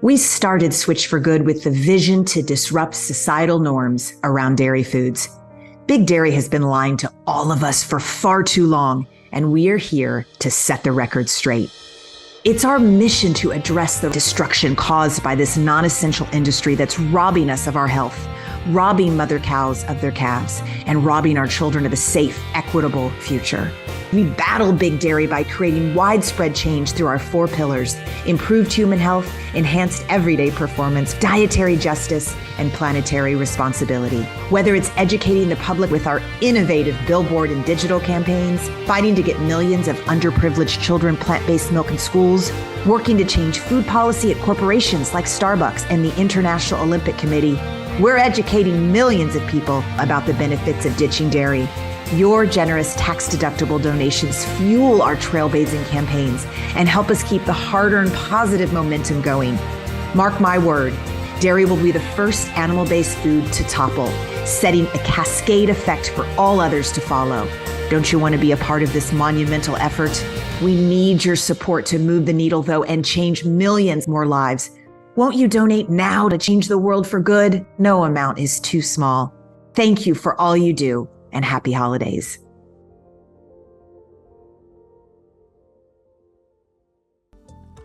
We started Switch4Good with the vision to disrupt societal norms around dairy foods. Big Dairy has been lying to all of us for far too long, and we are here to set the record straight. It's our mission to address the destruction caused by this non-essential industry that's robbing us of our health, robbing mother cows of their calves, and robbing our children of a safe, equitable future. We battle Big Dairy by creating widespread change through our 4 pillars: improved human health, enhanced everyday performance, dietary justice, and planetary responsibility. Whether it's educating the public with our innovative billboard and digital campaigns, fighting to get millions of underprivileged children plant-based milk in schools, working to change food policy at corporations like Starbucks and the International Olympic Committee, we're educating millions of people about the benefits of ditching dairy. Your generous tax-deductible donations fuel our trailblazing campaigns and help us keep the hard-earned positive momentum going. Mark my word, dairy will be the first animal-based food to topple, setting a cascade effect for all others to follow. Don't you want to be a part of this monumental effort? We need your support to move the needle, though, and change millions more lives. Won't you donate now to change the world for good? No amount is too small. Thank you for all you do, and happy holidays.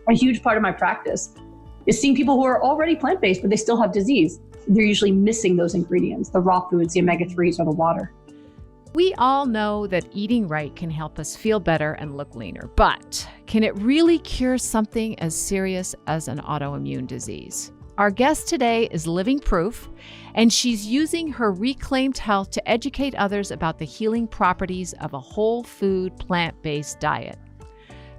A huge part of my practice is seeing people who are already plant-based, but they still have disease. They're usually missing those ingredients, the raw foods, the omega-3s, or the water. We all know that eating right can help us feel better and look leaner, but can it really cure something as serious as an autoimmune disease? Our guest today is living proof, and she's using her reclaimed health to educate others about the healing properties of a whole food, plant-based diet.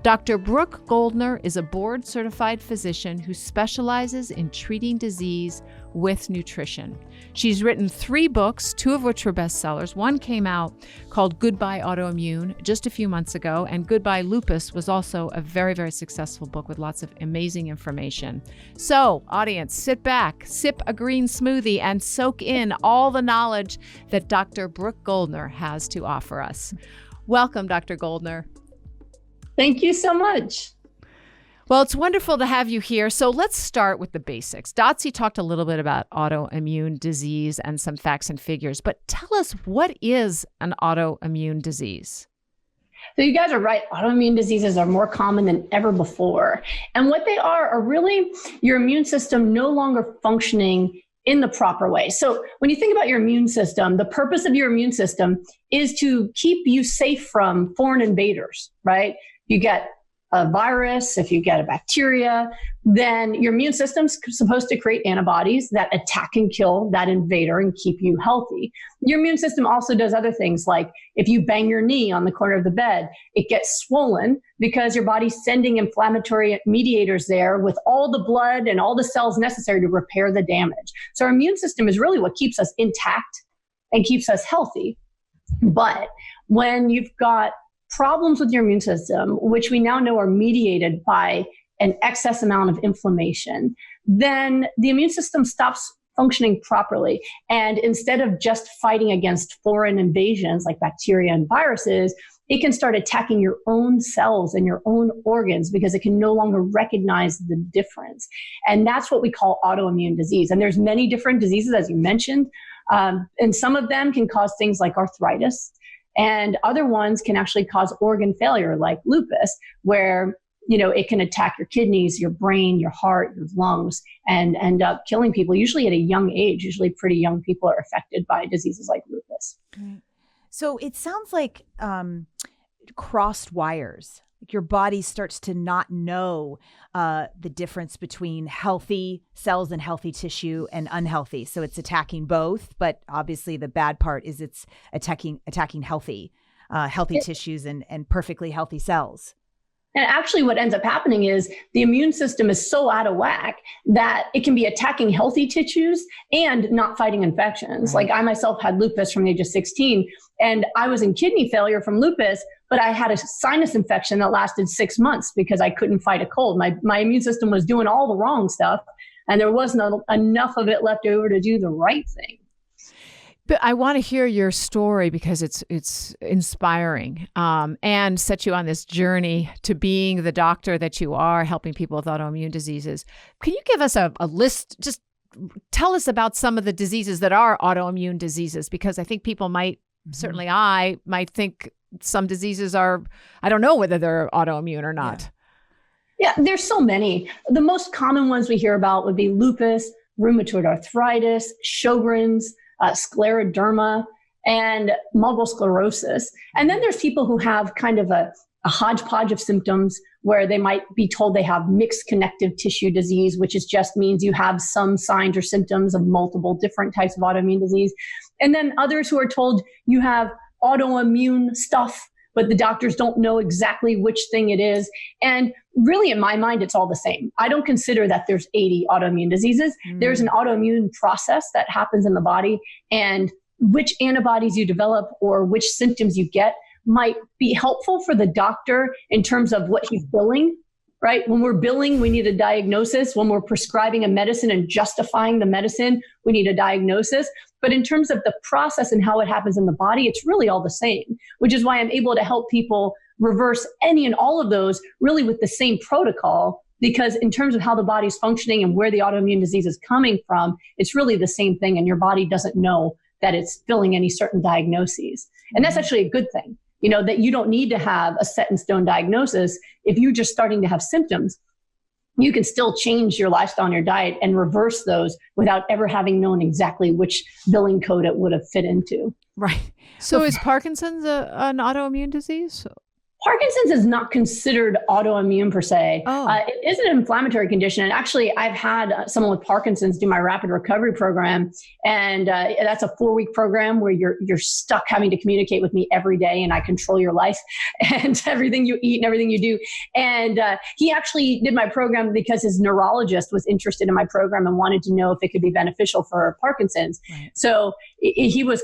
Dr. Brooke Goldner is a board-certified physician who specializes in treating disease with nutrition. She's written 3 books, 2 of which were bestsellers. One came out called Goodbye Autoimmune just a few months ago, and Goodbye Lupus was also a very, very successful book with lots of amazing information. So, audience, sit back, sip a green smoothie, and soak in all the knowledge that Dr. Brooke Goldner has to offer us. Welcome, Dr. Goldner. Thank you so much. Well, it's wonderful to have you here. So let's start with the basics. Dotsie talked a little bit about autoimmune disease and some facts and figures, but tell us, what is an autoimmune disease? So you guys are right. Autoimmune diseases are more common than ever before. And what they are really your immune system no longer functioning in the proper way. So when you think about your immune system, the purpose of your immune system is to keep you safe from foreign invaders, right? You get a virus, if you get a bacteria, then your immune system's supposed to create antibodies that attack and kill that invader and keep you healthy. Your immune system also does other things, like if you bang your knee on the corner of the bed, it gets swollen because your body's sending inflammatory mediators there with all the blood and all the cells necessary to repair the damage. So our immune system is really what keeps us intact and keeps us healthy. But when you've got problems with your immune system, which we now know are mediated by an excess amount of inflammation, then the immune system stops functioning properly. And instead of just fighting against foreign invasions like bacteria and viruses, it can start attacking your own cells and your own organs because it can no longer recognize the difference. And that's what we call autoimmune disease. And there's many different diseases, as you mentioned, and some of them can cause things like arthritis. And other ones can actually cause organ failure, like lupus, where it can attack your kidneys, your brain, your heart, your lungs, and end up killing people, usually at a young age. Usually pretty young people are affected by diseases like lupus. Right. So it sounds like crossed wires. Like your body starts to not know the difference between healthy cells and healthy tissue and unhealthy. So it's attacking both, but obviously the bad part is it's attacking healthy tissues and perfectly healthy cells. And actually what ends up happening is the immune system is so out of whack that it can be attacking healthy tissues and not fighting infections. Right. Like I myself had lupus from the age of 16, and I was in kidney failure from lupus, but I had a sinus infection that lasted 6 months because I couldn't fight a cold. My immune system was doing all the wrong stuff, and there wasn't enough of it left over to do the right thing. But I want to hear your story because it's inspiring, and set you on this journey to being the doctor that you are, helping people with autoimmune diseases. Can you give us a list? Just tell us about some of the diseases that are autoimmune diseases, because I think people might, certainly I might think some diseases are, I don't know whether they're autoimmune or not. Yeah, there's so many. The most common ones we hear about would be lupus, rheumatoid arthritis, Sjogren's, scleroderma, and multiple sclerosis. And then there's people who have kind of a hodgepodge of symptoms where they might be told they have mixed connective tissue disease, which just means you have some signs or symptoms of multiple different types of autoimmune disease. And then others who are told you have autoimmune stuff, but the doctors don't know exactly which thing it is. And really, in my mind, it's all the same. I don't consider that there's 80 autoimmune diseases. There's an autoimmune process that happens in the body, and which antibodies you develop or which symptoms you get might be helpful for the doctor in terms of what he's billing, right? When we're billing, we need a diagnosis. When we're prescribing a medicine and justifying the medicine, we need a diagnosis. But in terms of the process and how it happens in the body, it's really all the same, which is why I'm able to help people reverse any and all of those really with the same protocol, because in terms of how the body's functioning and where the autoimmune disease is coming from, it's really the same thing, and your body doesn't know that it's filling any certain diagnoses. And that's actually a good thing, that you don't need to have a set in stone diagnosis. If you're just starting to have symptoms, you can still change your lifestyle and your diet and reverse those without ever having known exactly which billing code it would have fit into. Right. So is Parkinson's an autoimmune disease? Parkinson's is not considered autoimmune per se. Oh. It is an inflammatory condition. And actually, I've had someone with Parkinson's do my rapid recovery program. And that's a 4-week program where you're stuck having to communicate with me every day, and I control your life and everything you eat and everything you do. And he actually did my program because his neurologist was interested in my program and wanted to know if it could be beneficial for Parkinson's. Right. So he was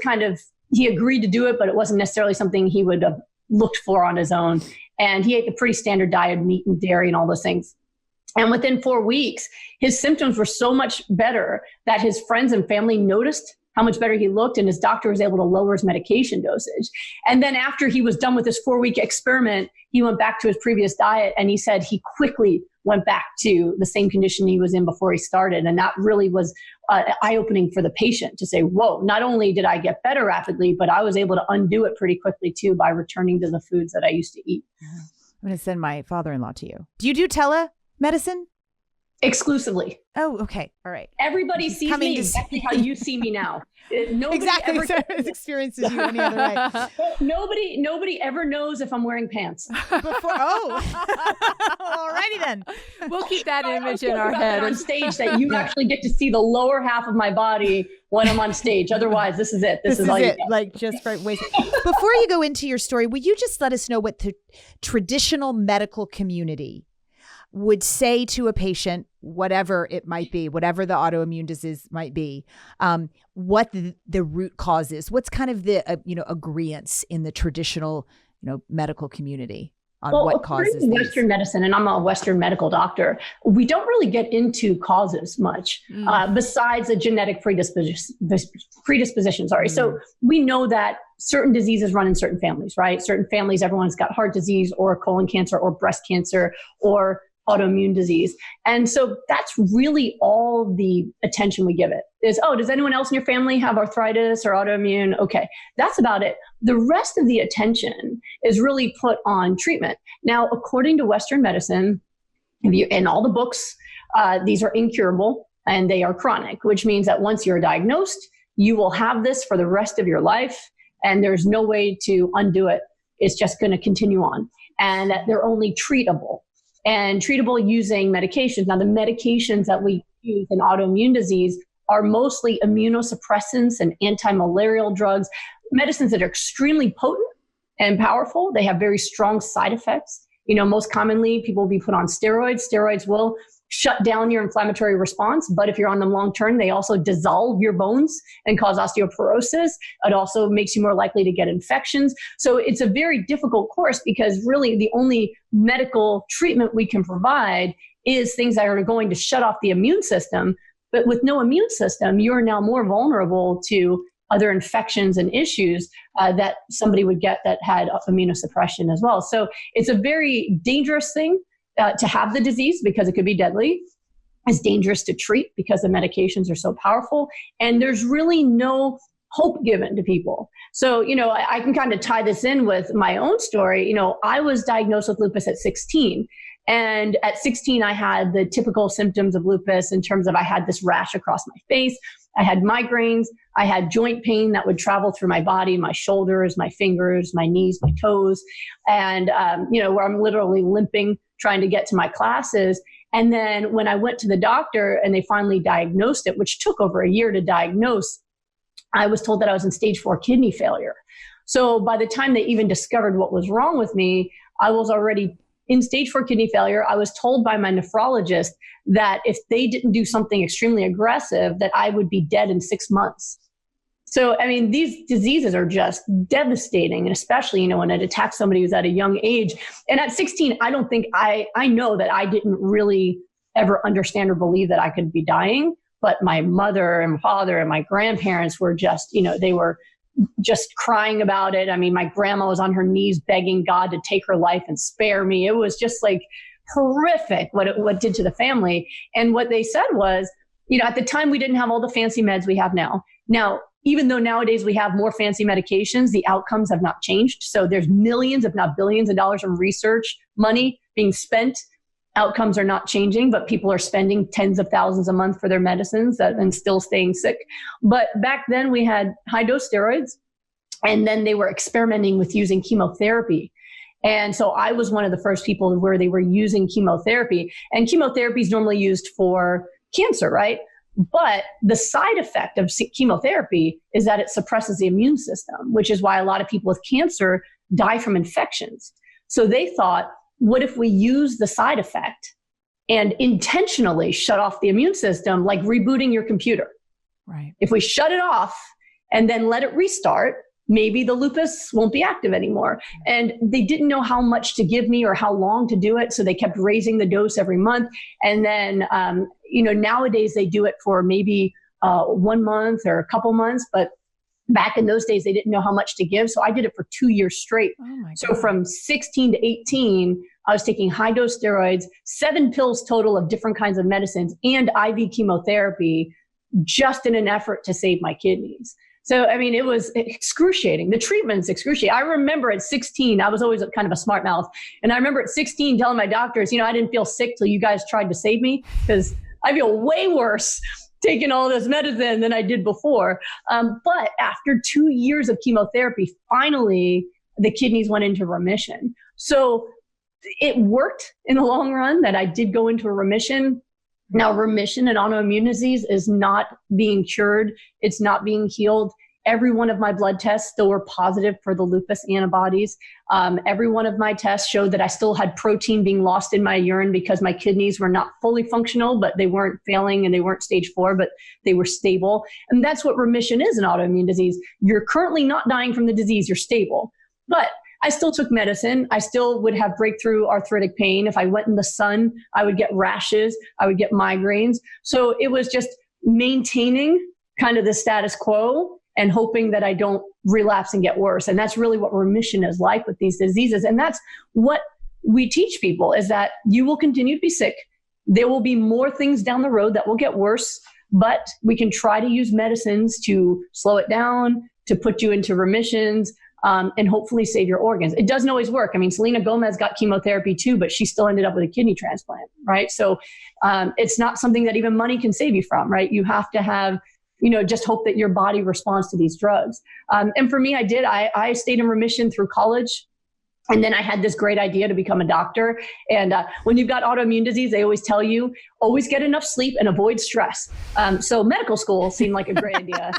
he agreed to do it, but it wasn't necessarily something he would have looked for on his own. And he ate the pretty standard diet, meat and dairy and all those things. And within 4 weeks, his symptoms were so much better that his friends and family noticed how much better he looked, and his doctor was able to lower his medication dosage. And then after he was done with this 4-week experiment, he went back to his previous diet, and he said he quickly went back to the same condition he was in before he started. And that really was eye-opening for the patient to say, whoa, not only did I get better rapidly, but I was able to undo it pretty quickly too by returning to the foods that I used to eat. I'm going to send my father-in-law to you. Do you do telemedicine? Exclusively. Oh, okay. All right. Everybody sees me exactly how you see me now. Nobody exactly. Ever experiences you any other way. Nobody ever knows if I'm wearing pants. Alrighty then. We'll keep that image in our head. On stage, that you actually get to see the lower half of my body when I'm on stage. Otherwise, this is it. This is all you get. Like just for ways. Before you go into your story, will you just let us know what the traditional medical community would say to a patient, whatever it might be, whatever the autoimmune disease might be, what the root cause is? What's kind of the agreeance in the traditional medical community on what causes Western medicine, and I'm a Western medical doctor, we don't really get into causes much besides a genetic predisposition. So we know that certain diseases run in certain families, right? Certain families, everyone's got heart disease or colon cancer or breast cancer or autoimmune disease. And so that's really all the attention we give it is, does anyone else in your family have arthritis or autoimmune? Okay, that's about it. The rest of the attention is really put on treatment. Now, according to Western medicine, in all the books, these are incurable and they are chronic, which means that once you're diagnosed, you will have this for the rest of your life and there's no way to undo it. It's just going to continue on, and that they're only treatable. And treatable using medications. Now, the medications that we use in autoimmune disease are mostly immunosuppressants and anti-malarial drugs, medicines that are extremely potent and powerful. They have very strong side effects. Most commonly, people will be put on steroids. Steroids will shut down your inflammatory response, but if you're on them long term, they also dissolve your bones and cause osteoporosis. It also makes you more likely to get infections. So it's a very difficult course because really the only medical treatment we can provide is things that are going to shut off the immune system. But with no immune system, you're now more vulnerable to other infections and issues that somebody would get that had immunosuppression as well. So it's a very dangerous thing to have the disease because it could be deadly. It's dangerous to treat because the medications are so powerful. And there's really no hope given to people. So, I can kind of tie this in with my own story. I was diagnosed with lupus at 16. And at 16, I had the typical symptoms of lupus in terms of I had this rash across my face. I had migraines. I had joint pain that would travel through my body, my shoulders, my fingers, my knees, my toes. And, where I'm literally limping, trying to get to my classes. And then when I went to the doctor and they finally diagnosed it, which took over a year to diagnose, I was told that I was in stage 4 kidney failure. So by the time they even discovered what was wrong with me, I was already in stage 4 kidney failure. I was told by my nephrologist that if they didn't do something extremely aggressive, that I would be dead in 6 months. So, these diseases are just devastating. And especially, when it attacks somebody who's at a young age. And at 16, I don't think I know that I didn't really ever understand or believe that I could be dying. But my mother and father and my grandparents were just, they were just crying about it. My grandma was on her knees begging God to take her life and spare me. It was just like horrific what it did to the family. And what they said was, at the time we didn't have all the fancy meds we have now. Now, even though nowadays we have more fancy medications, the outcomes have not changed. So there's millions, if not billions of dollars of research money being spent. Outcomes are not changing, but people are spending tens of thousands a month for their medicines and still staying sick. But back then we had high dose steroids, and then they were experimenting with using chemotherapy. And so I was one of the first people where they were using chemotherapy, and chemotherapy is normally used for cancer, right? But the side effect of chemotherapy is that it suppresses the immune system, which is why a lot of people with cancer die from infections. So they thought, what if we use the side effect and intentionally shut off the immune system, like rebooting your computer? Right. If we shut it off and then let it restart, maybe the lupus won't be active anymore. And they didn't know how much to give me or how long to do it. So they kept raising the dose every month. And then, nowadays they do it for maybe 1 month or a couple months. But back in those days, they didn't know how much to give. So I did it for 2 years straight. Oh my God. So from 16 to 18, I was taking high dose steroids, 7 pills total of different kinds of medicines, and IV chemotherapy, just in an effort to save my kidneys. So, it was excruciating. The treatment's excruciating. I remember at 16, I was always kind of a smart mouth. And I remember at 16 telling my doctors, I didn't feel sick till you guys tried to save me, because I feel way worse taking all this medicine than I did before. But after 2 years of chemotherapy, finally, the kidneys went into remission. So it worked in the long run that I did go into a remission. Now, remission in autoimmune disease is not being cured. It's not being healed. Every one of my blood tests still were positive for the lupus antibodies. Every one of my tests showed that I still had protein being lost in my urine because my kidneys were not fully functional, but they weren't failing and they weren't stage 4, but they were stable. And that's what remission is in autoimmune disease. You're currently not dying from the disease, you're stable. But I still took medicine. I still would have breakthrough arthritic pain. If I went in the sun, I would get rashes. I would get migraines. So it was just maintaining kind of the status quo and hoping that I don't relapse and get worse. And that's really what remission is like with these diseases. And that's what we teach people, is that you will continue to be sick. There will be more things down the road that will get worse, but we can try to use medicines to slow it down, to put you into remissions, and hopefully save your organs. It doesn't always work. Selena Gomez got chemotherapy too, but she still ended up with a kidney transplant, right? So it's not something that even money can save you from, right? You have to have, just hope that your body responds to these drugs. And for me, I did. I stayed in remission through college. And then I had this great idea to become a doctor. And when you've got autoimmune disease, they always tell you, always get enough sleep and avoid stress. So medical school seemed like a great idea.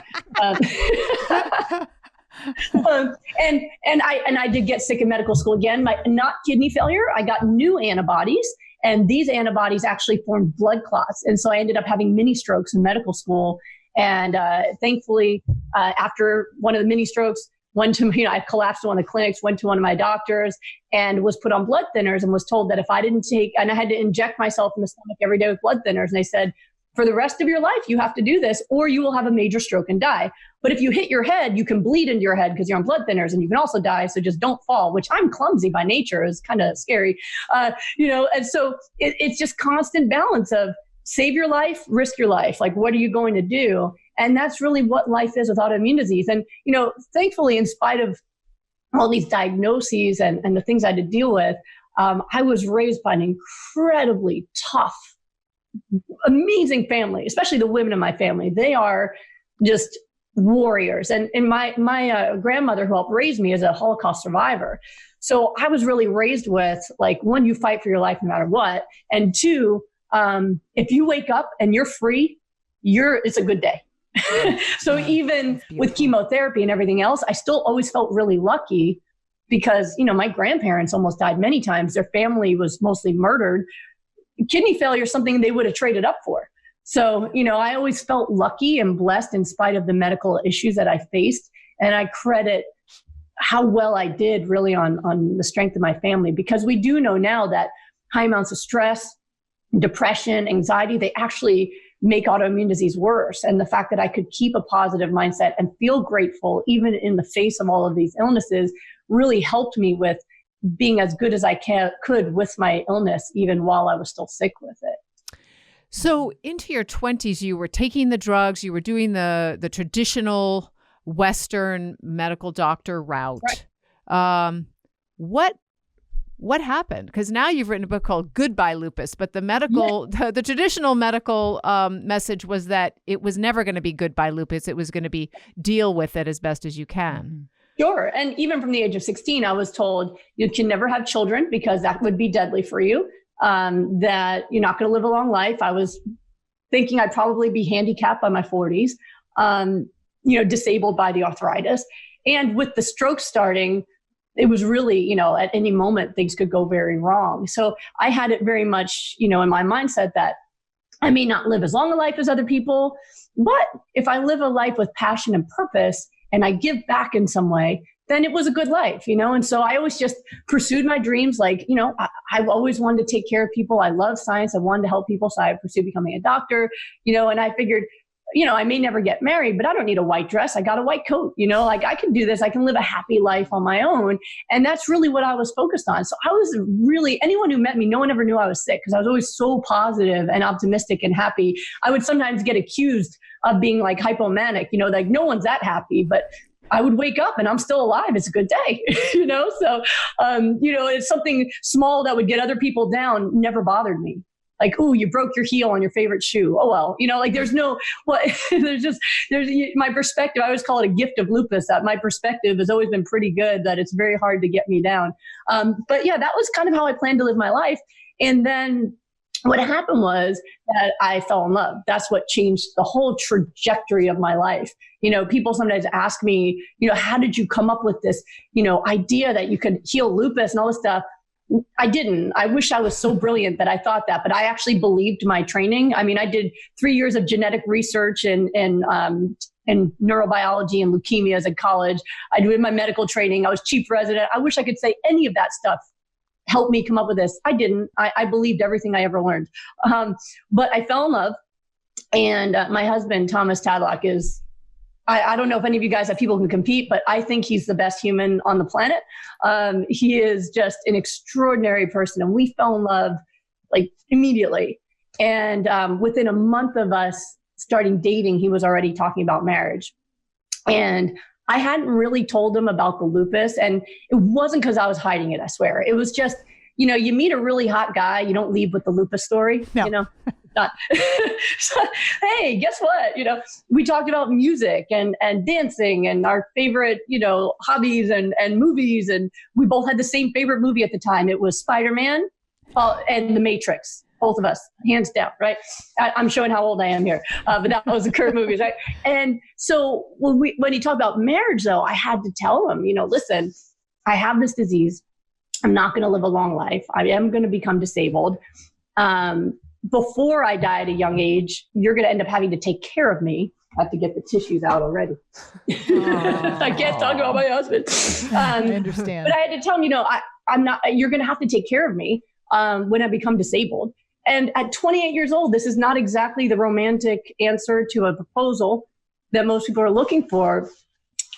And I did get sick in medical school again, not kidney failure. I got new antibodies, and these antibodies actually formed blood clots. And so I ended up having mini strokes in medical school. And thankfully, after one of the mini strokes, I collapsed in one of the clinics, went to one of my doctors and was put on blood thinners and was told that if I didn't take, and I had to inject myself in the stomach every day with blood thinners. And they said, for the rest of your life, you have to do this, or you will have a major stroke and die. But if you hit your head, you can bleed into your head because you're on blood thinners, and you can also die. So just don't fall, which I'm clumsy by nature, is kind of scary. And so it's just constant balance of save your life, risk your life. Like, what are you going to do? And that's really what life is with autoimmune disease. And, thankfully, in spite of all these diagnoses and the things I had to deal with, I was raised by an incredibly tough, amazing family, especially the women in my family. They are just warriors. And my grandmother, who helped raise me, is a Holocaust survivor. So I was really raised with, like, one, you fight for your life no matter what. And two, if you wake up and you're free, it's a good day. So even with chemotherapy and everything else, I still always felt really lucky because, my grandparents almost died many times. Their family was mostly murdered. Kidney failure is something they would have traded up for. So, I always felt lucky and blessed in spite of the medical issues that I faced. And I credit how well I did really on the strength of my family, because we do know now that high amounts of stress, depression, anxiety, they actually make autoimmune disease worse. And the fact that I could keep a positive mindset and feel grateful, even in the face of all of these illnesses, really helped me with being as good as I could with my illness, even while I was still sick with it. So into your 20s, you were taking the drugs, you were doing the traditional Western medical doctor route. Right. What happened? Because now you've written a book called Goodbye Lupus, but the traditional medical message was that it was never going to be goodbye lupus. It was going to be deal with it as best as you can. Sure. And even from the age of 16, I was told you can never have children because that would be deadly for you, that you're not going to live a long life. I was thinking I'd probably be handicapped by my 40s, disabled by the arthritis. And with the stroke starting, it was really, at any moment, things could go very wrong. So I had it very much, in my mindset that I may not live as long a life as other people, but if I live a life with passion and purpose and I give back in some way, then it was a good life, And so I always just pursued my dreams. Like, I've always wanted to take care of people. I love science. I wanted to help people. So I pursued becoming a doctor, and I figured, I may never get married, but I don't need a white dress. I got a white coat, like I can do this. I can live a happy life on my own. And that's really what I was focused on. So I was anyone who met me, no one ever knew I was sick because I was always so positive and optimistic and happy. I would sometimes get accused of being like hypomanic, like no one's that happy, but I would wake up and I'm still alive. It's a good day, So, it's something small that would get other people down never bothered me. Like, oh, you broke your heel on your favorite shoe. Oh, well, there's my perspective. I always call it a gift of lupus, that my perspective has always been pretty good, that it's very hard to get me down. But yeah, that was kind of how I planned to live my life. And then what happened was that I fell in love. That's what changed the whole trajectory of my life. People sometimes ask me, how did you come up with this, idea that you could heal lupus and all this stuff? I didn't. I wish I was so brilliant that I thought that, but I actually believed my training. I mean, I did 3 years of genetic research and neurobiology and leukemias in college. I did my medical training. I was chief resident. I wish I could say any of that stuff helped me come up with this. I didn't. I believed everything I ever learned. But I fell in love. And my husband, Thomas Tadlock, is, I don't know if any of you guys have people who can compete, but I think he's the best human on the planet. He is just an extraordinary person. And we fell in love like immediately. And within a month of us starting dating, he was already talking about marriage. And I hadn't really told him about the lupus. And it wasn't because I was hiding it, I swear. It was just, you meet a really hot guy, you don't leave with the lupus story, No. Not. So, hey, guess what? We talked about music and dancing and our favorite, hobbies and movies. And we both had the same favorite movie at the time. It was Spider-Man and The Matrix. Both of us, hands down, right? I'm showing how old I am here, but that was the current movies, right? And so when he talked about marriage, though, I had to tell him, listen, I have this disease. I'm not going to live a long life. I am going to become disabled. Before I die at a young age, you're going to end up having to take care of me. I have to get the tissues out already. I can't talk about my husband. I understand. But I had to tell him, I'm not, you're going to have to take care of me when I become disabled. And at 28 years old, this is not exactly the romantic answer to a proposal that most people are looking for.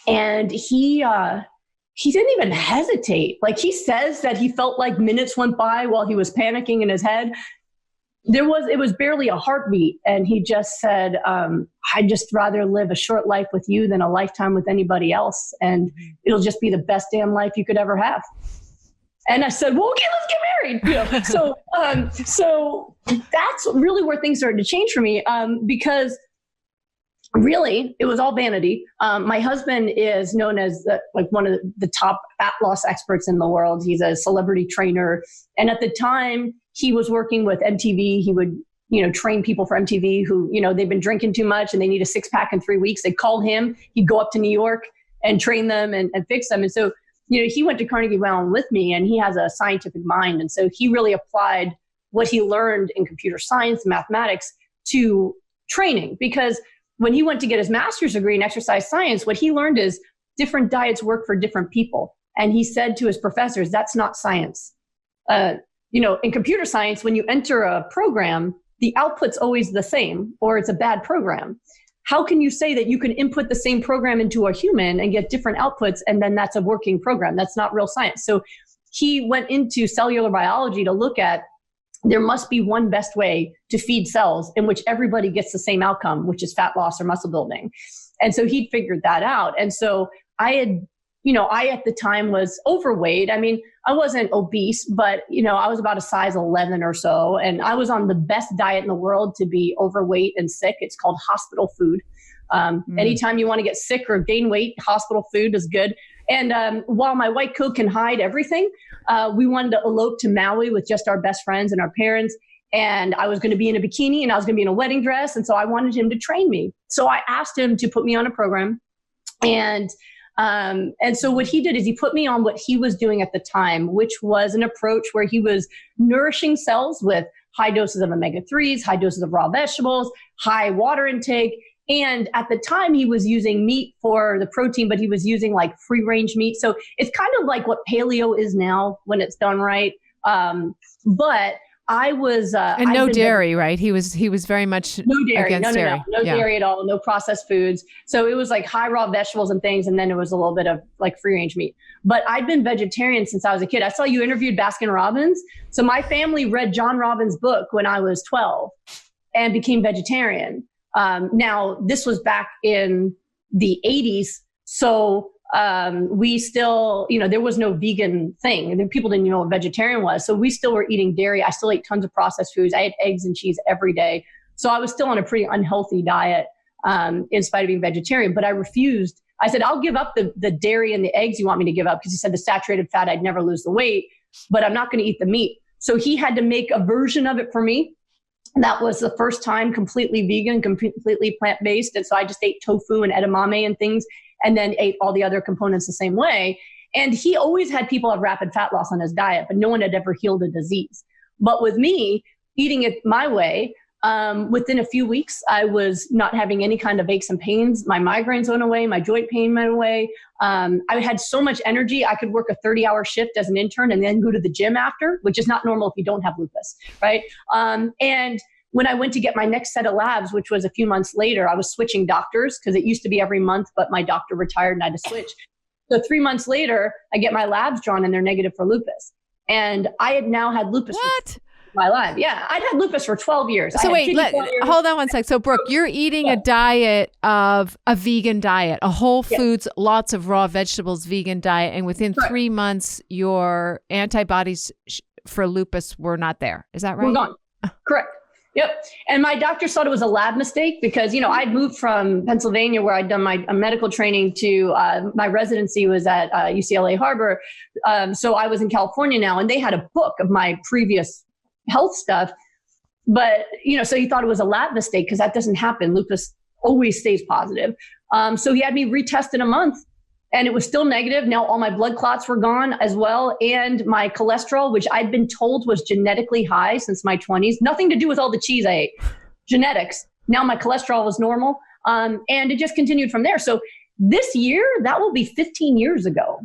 And he didn't even hesitate. Like, he says that he felt like minutes went by while he was panicking in his head. It was barely a heartbeat. And he just said, I'd just rather live a short life with you than a lifetime with anybody else. And it'll just be the best damn life you could ever have. And I said, well, okay, let's get married. So that's really where things started to change for me, because really it was all vanity. My husband is known as one of the top fat loss experts in the world. He's a celebrity trainer. And at the time he was working with MTV, he would, train people for MTV who, they've been drinking too much and they need a 6-pack in 3 weeks. They'd call him, he'd go up to New York and train them and fix them. And so, he went to Carnegie Mellon with me, and he has a scientific mind. And so he really applied what he learned in computer science, mathematics to training, because when he went to get his master's degree in exercise science, what he learned is different diets work for different people. And he said to his professors, that's not science. In computer science, when you enter a program, the output's always the same, or it's a bad program. How can you say that you can input the same program into a human and get different outputs, and then that's a working program? That's not real science. So he went into cellular biology to look at, there must be one best way to feed cells in which everybody gets the same outcome, which is fat loss or muscle building. And so he'd figured that out. And so I at the time was overweight. I mean, I wasn't obese, but, I was about a size 11 or so. And I was on the best diet in the world to be overweight and sick. It's called hospital food. Anytime you want to get sick or gain weight, hospital food is good. And while my white coat can hide everything, we wanted to elope to Maui with just our best friends and our parents. And I was going to be in a bikini and I was going to be in a wedding dress. And so I wanted him to train me. So I asked him to put me on a program. And so what he did is he put me on what he was doing at the time, which was an approach where he was nourishing cells with high doses of omega-3s, high doses of raw vegetables, high water intake. And at the time he was using meat for the protein, but he was using like free range meat. So it's kind of like what paleo is now when it's done right. But I was, and no dairy, right? He was very much no dairy, against dairy. No dairy at all, no processed foods. So it was like high raw vegetables and things. And then it was a little bit of like free range meat, but I'd been vegetarian since I was a kid. I saw you interviewed Baskin Robbins. So my family read John Robbins' book when I was 12 and became vegetarian. Now this was back in the 80s. So we still, there was no vegan thing. And people didn't know what vegetarian was. So we still were eating dairy. I still ate tons of processed foods. I ate eggs and cheese every day. So I was still on a pretty unhealthy diet, in spite of being vegetarian, but I refused. I said, I'll give up the dairy and the eggs you want me to give up. Because he said the saturated fat, I'd never lose the weight, but I'm not going to eat the meat. So he had to make a version of it for me. That was the first time completely vegan, completely plant-based. And so I just ate tofu and edamame and things, and then ate all the other components the same way. And he always had people have rapid fat loss on his diet, but no one had ever healed a disease. But with me, eating it my way, within a few weeks, I was not having any kind of aches and pains. My migraines went away. My joint pain went away. I had so much energy. I could work a 30-hour shift as an intern and then go to the gym after, which is not normal if you don't have lupus, right? And when I went to get my next set of labs, which was a few months later, I was switching doctors because it used to be every month, but my doctor retired and I had to switch. So 3 months later, I get my labs drawn and they're negative for lupus. And I had now had lupus. What? My life. Yeah. I'd had lupus for 12 years. So wait, hold on one sec. So Brooke, you're eating a diet of a vegan diet, a whole foods, lots of raw vegetables, vegan diet. And within 3 months, your antibodies for lupus were not there. Is that right? We're gone. Correct. Yep. And my doctor thought it was a lab mistake because, I'd moved from Pennsylvania where I'd done my medical training to my residency was at UCLA Harbor. So I was in California now, and they had a book of my previous health stuff. But, so he thought it was a lab mistake because that doesn't happen. Lupus always stays positive. So he had me retest in a month. And it was still negative. Now all my blood clots were gone as well. And my cholesterol, which I'd been told was genetically high since my 20s, nothing to do with all the cheese I ate, genetics. Now my cholesterol was normal. And it just continued from there. So this year, that will be 15 years ago.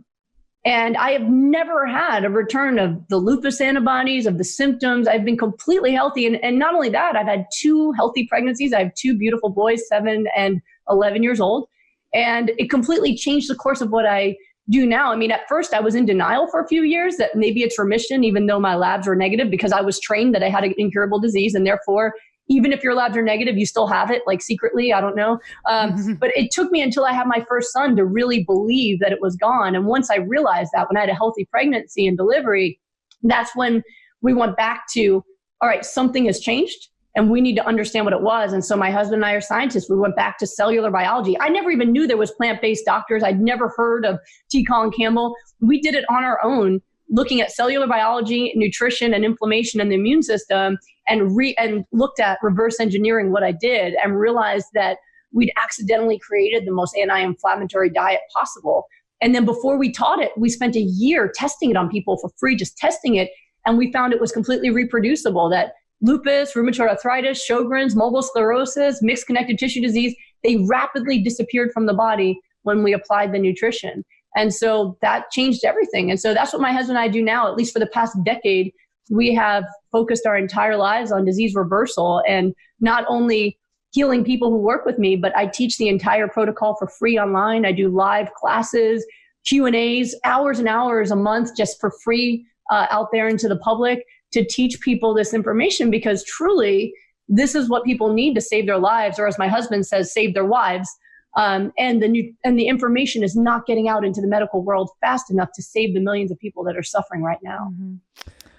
And I have never had a return of the lupus antibodies, of the symptoms. I've been completely healthy. And not only that, I've had 2 healthy pregnancies. I have 2 beautiful boys, 7 and 11 years old. And it completely changed the course of what I do now. I mean, at first I was in denial for a few years that maybe it's remission, even though my labs were negative, because I was trained that I had an incurable disease. And therefore, even if your labs are negative, you still have it, like secretly, I don't know. But it took me until I had my first son to really believe that it was gone. And once I realized that, when I had a healthy pregnancy and delivery, that's when we went back to, all right, something has changed and we need to understand what it was. And so my husband and I are scientists. We went back to cellular biology. I never even knew there was plant-based doctors. I'd never heard of T. Colin Campbell. We did it on our own, looking at cellular biology, nutrition, and inflammation in the immune system, and looked at reverse engineering what I did, and realized that we'd accidentally created the most anti-inflammatory diet possible. And then before we taught it, we spent a year testing it on people for free, just testing it. And we found it was completely reproducible, that lupus, rheumatoid arthritis, Sjogren's, multiple sclerosis, mixed connective tissue disease, they rapidly disappeared from the body when we applied the nutrition. And so that changed everything. And so that's what my husband and I do now, at least for the past decade. We have focused our entire lives on disease reversal, and not only healing people who work with me, but I teach the entire protocol for free online. I do live classes, Q&As, hours and hours a month just for free out there into the public to teach people this information, because truly this is what people need to save their lives, or as my husband says, save their wives. And the information is not getting out into the medical world fast enough to save the millions of people that are suffering right now. Mm-hmm.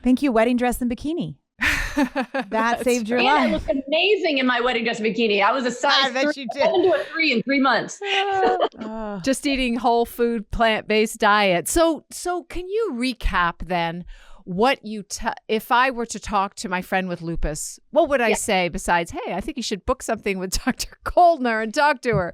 Thank you, wedding dress and bikini. That saved your life. I looked amazing in my wedding dress and bikini. I was a size 7 to a 3 in 3 months. Just eating whole food, plant-based diet. So can you recap then what you, if I were to talk to my friend with lupus, what would I say besides, hey, I think you should book something with Dr. Goldner and talk to her?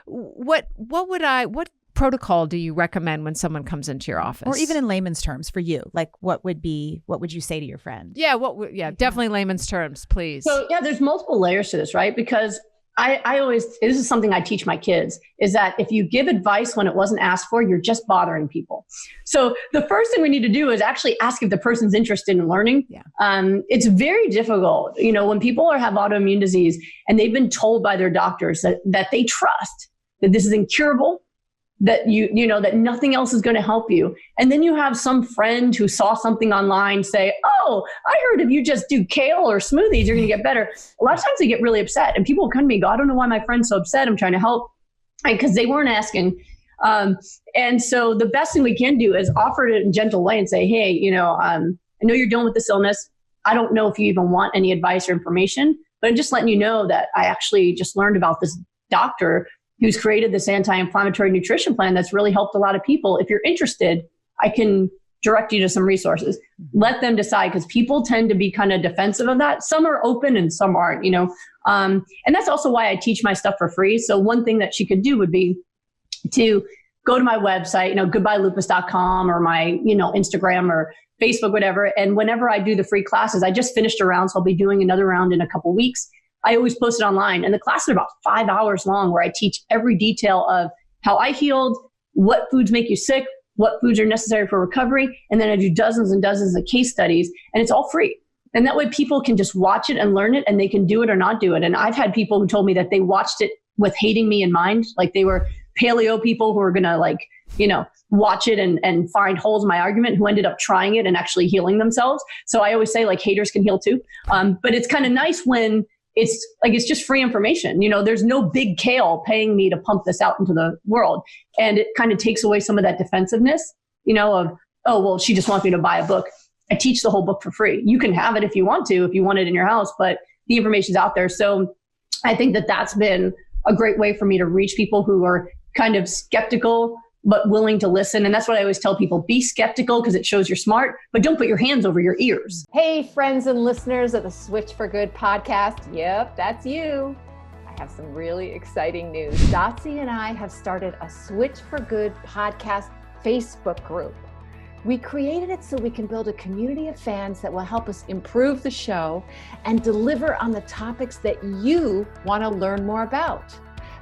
What protocol do you recommend when someone comes into your office? Or even in layman's terms for you, like what would you say to your friend? Yeah. Definitely layman's terms, please. So there's multiple layers to this, right? Because I always, this is something I teach my kids, is that if you give advice when it wasn't asked for, you're just bothering people. So the first thing we need to do is actually ask if the person's interested in learning. Yeah. It's very difficult, when people have autoimmune disease and they've been told by their doctors that they trust that this is incurable, that that nothing else is going to help you. And then you have some friend who saw something online say, oh, I heard if you just do kale or smoothies, you're going to get better. A lot of times they get really upset, and people will come to me and go, I don't know why my friend's so upset. I'm trying to help, because they weren't asking. And so the best thing we can do is offer it in a gentle way and say, hey, I know you're dealing with this illness. I don't know if you even want any advice or information, but I'm just letting you know that I actually just learned about this doctor who's created this anti-inflammatory nutrition plan that's really helped a lot of people. If you're interested, I can direct you to some resources. Let them decide, because people tend to be kind of defensive of that. Some are open and some aren't, and that's also why I teach my stuff for free. So one thing that she could do would be to go to my website, goodbyelupus.com, or my, Instagram or Facebook, whatever. And whenever I do the free classes, I just finished a round, so I'll be doing another round in a couple weeks. I always post it online, and the classes are about 5 hours long, where I teach every detail of how I healed, what foods make you sick, what foods are necessary for recovery. And then I do dozens and dozens of case studies, and it's all free. And that way people can just watch it and learn it, and they can do it or not do it. And I've had people who told me that they watched it with hating me in mind. Like they were paleo people who were going to watch it and find holes in my argument, who ended up trying it and actually healing themselves. So I always say, haters can heal too. But it's kind of nice when it's just free information. There's no big kale paying me to pump this out into the world. And it kind of takes away some of that defensiveness, of, oh, well, she just wants me to buy a book. I teach the whole book for free. You can have it if you want it in your house, but the information's out there. So I think that that's been a great way for me to reach people who are kind of skeptical, but willing to listen. And that's what I always tell people: be skeptical, because it shows you're smart, but don't put your hands over your ears. Hey, friends and listeners of the Switch for Good podcast. Yep, that's you. I have some really exciting news. Dotsie and I have started a Switch for Good podcast Facebook group. We created it so we can build a community of fans that will help us improve the show and deliver on the topics that you want to learn more about.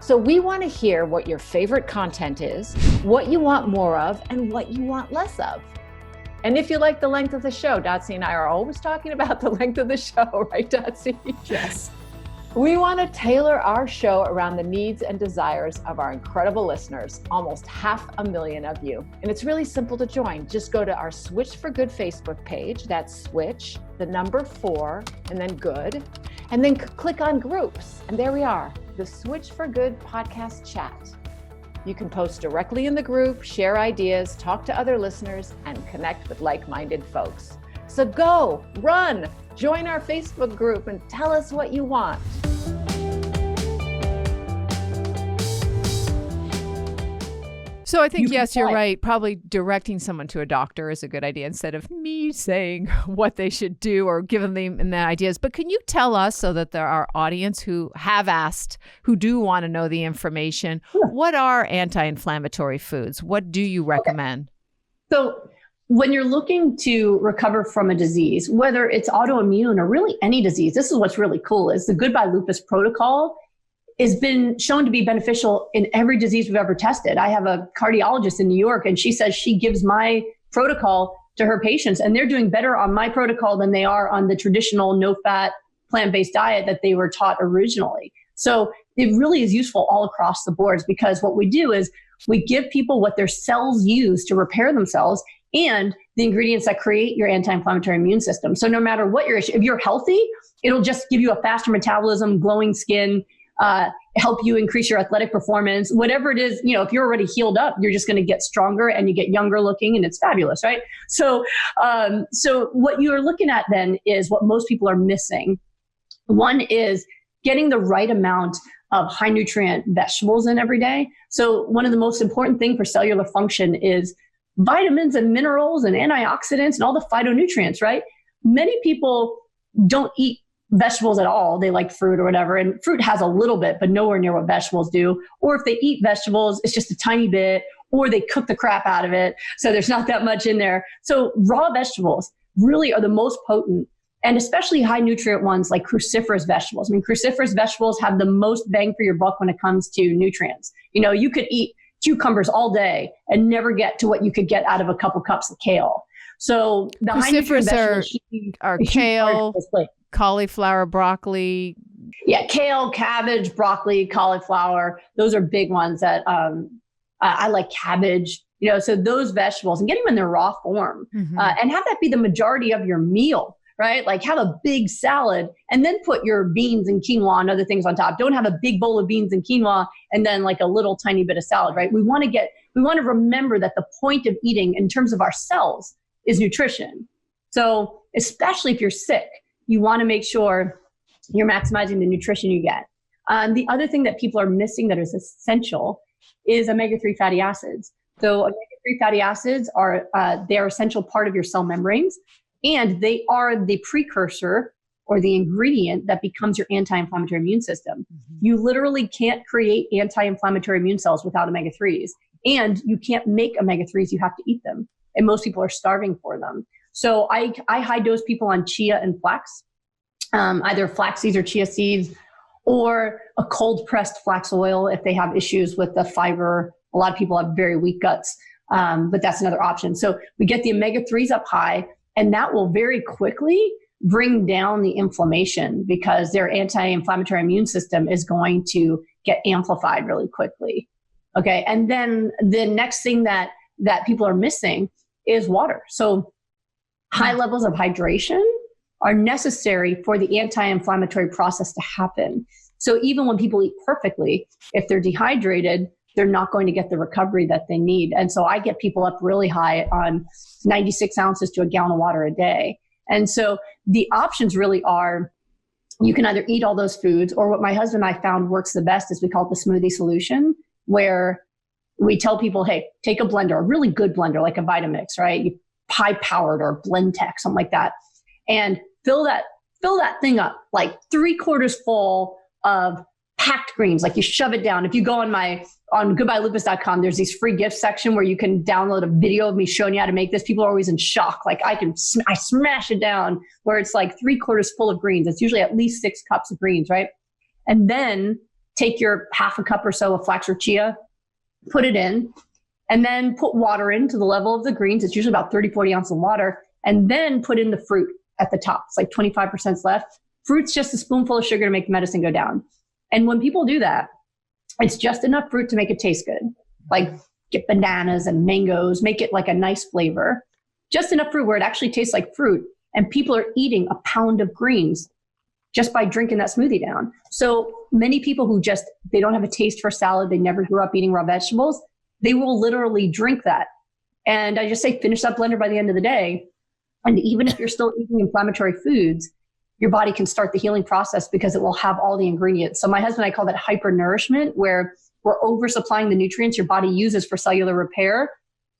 So we want to hear what your favorite content is, what you want more of, and what you want less of. And if you like the length of the show, Dotsie and I are always talking about the length of the show, right, Dotsie? Yes. We want to tailor our show around the needs and desires of our incredible listeners, almost 500,000 of you. And it's really simple to join. Just go to our Switch for Good Facebook page. That's Switch, the number 4, and then good. And then click on groups. And there we are, the Switch for Good podcast chat. You can post directly in the group, share ideas, talk to other listeners, and connect with like-minded folks. So go, run, join our Facebook group and tell us what you want. So I think, yes, you're right. Probably directing someone to a doctor is a good idea instead of me saying what they should do or giving them the ideas. But can you tell us, so that there are audience who have asked, who do want to know the information, what are anti-inflammatory foods? What do you recommend? So when you're looking to recover from a disease, whether it's autoimmune or really any disease, this is what's really cool, is the Goodbye Lupus protocol has been shown to be beneficial in every disease we've ever tested. I have a cardiologist in New York, and she says she gives my protocol to her patients, and they're doing better on my protocol than they are on the traditional no-fat plant-based diet that they were taught originally. So it really is useful all across the boards, because what we do is we give people what their cells use to repair themselves and the ingredients that create your anti-inflammatory immune system. So no matter what your issue, if you're healthy, it'll just give you a faster metabolism, glowing skin, help you increase your athletic performance, whatever it is. If you're already healed up, you're just going to get stronger and you get younger looking, and it's fabulous, right? So what you're looking at then is what most people are missing. One is getting the right amount of high nutrient vegetables in every day. So one of the most important things for cellular function is vitamins and minerals and antioxidants and all the phytonutrients, right? Many people don't eat vegetables at all. They like fruit or whatever, and fruit has a little bit, but nowhere near what vegetables do. Or if they eat vegetables, it's just a tiny bit, or they cook the crap out of it, so there's not that much in there. So raw vegetables really are the most potent, and especially high nutrient ones like cruciferous vegetables. I mean, cruciferous vegetables have the most bang for your buck when it comes to nutrients. You could eat cucumbers all day and never get to what you could get out of a couple cups of kale. So the high nutrient vegetables are kale, cauliflower, broccoli. Yeah, kale, cabbage, broccoli, cauliflower. Those are big ones that I like. Cabbage, so those vegetables, and get them in their raw form, and have that be the majority of your meal, right? Like have a big salad and then put your beans and quinoa and other things on top. Don't have a big bowl of beans and quinoa and then like a little tiny bit of salad, right? We want to remember that the point of eating in terms of our cells is nutrition. So especially if you're sick, you want to make sure you're maximizing the nutrition you get. The other thing that people are missing that is essential is omega-3 fatty acids. So omega-3 fatty acids they're essential part of your cell membranes, and they are the precursor or the ingredient that becomes your anti-inflammatory immune system. You literally can't create anti-inflammatory immune cells without omega-3s, and you can't make omega-3s, you have to eat them. And most people are starving for them. So I high dose people on chia and flax, either flax seeds or chia seeds, or a cold pressed flax oil if they have issues with the fiber. A lot of people have very weak guts, but that's another option. So we get the omega-3s up high, and that will very quickly bring down the inflammation because their anti-inflammatory immune system is going to get amplified really quickly. Okay, and then the next thing that people are missing is water. So high levels of hydration are necessary for the anti-inflammatory process to happen. So even when people eat perfectly, if they're dehydrated, they're not going to get the recovery that they need. And so I get people up really high on 96 ounces to a gallon of water a day. And so the options really are, you can either eat all those foods, or what my husband and I found works the best is we call it the smoothie solution, where we tell people, hey, take a blender, a really good blender, like a Vitamix, right? You high powered or Blendtec, something like that. And fill that thing up like 3/4 full of packed greens. Like you shove it down. If you go on goodbyelupus.com, there's these free gift section where you can download a video of me showing you how to make this. People are always in shock. Like I smash it down where it's like 3/4 full of greens. It's usually at least 6 cups of greens, right? And then take your half a cup or so of flax or chia, put it in, and then put water in to the level of the greens. It's usually about 30, 40 ounces of water, and then put in the fruit at the top. It's like 25% left. Fruit's just a spoonful of sugar to make the medicine go down. And when people do that, it's just enough fruit to make it taste good. Like get bananas and mangoes, make it like a nice flavor. Just enough fruit where it actually tastes like fruit. And people are eating a pound of greens just by drinking that smoothie down. So many people who they don't have a taste for salad, they never grew up eating raw vegetables, they will literally drink that. And I just say, finish that blender by the end of the day. And even if you're still eating inflammatory foods, your body can start the healing process because it will have all the ingredients. So my husband and I call that hypernourishment, where we're oversupplying the nutrients your body uses for cellular repair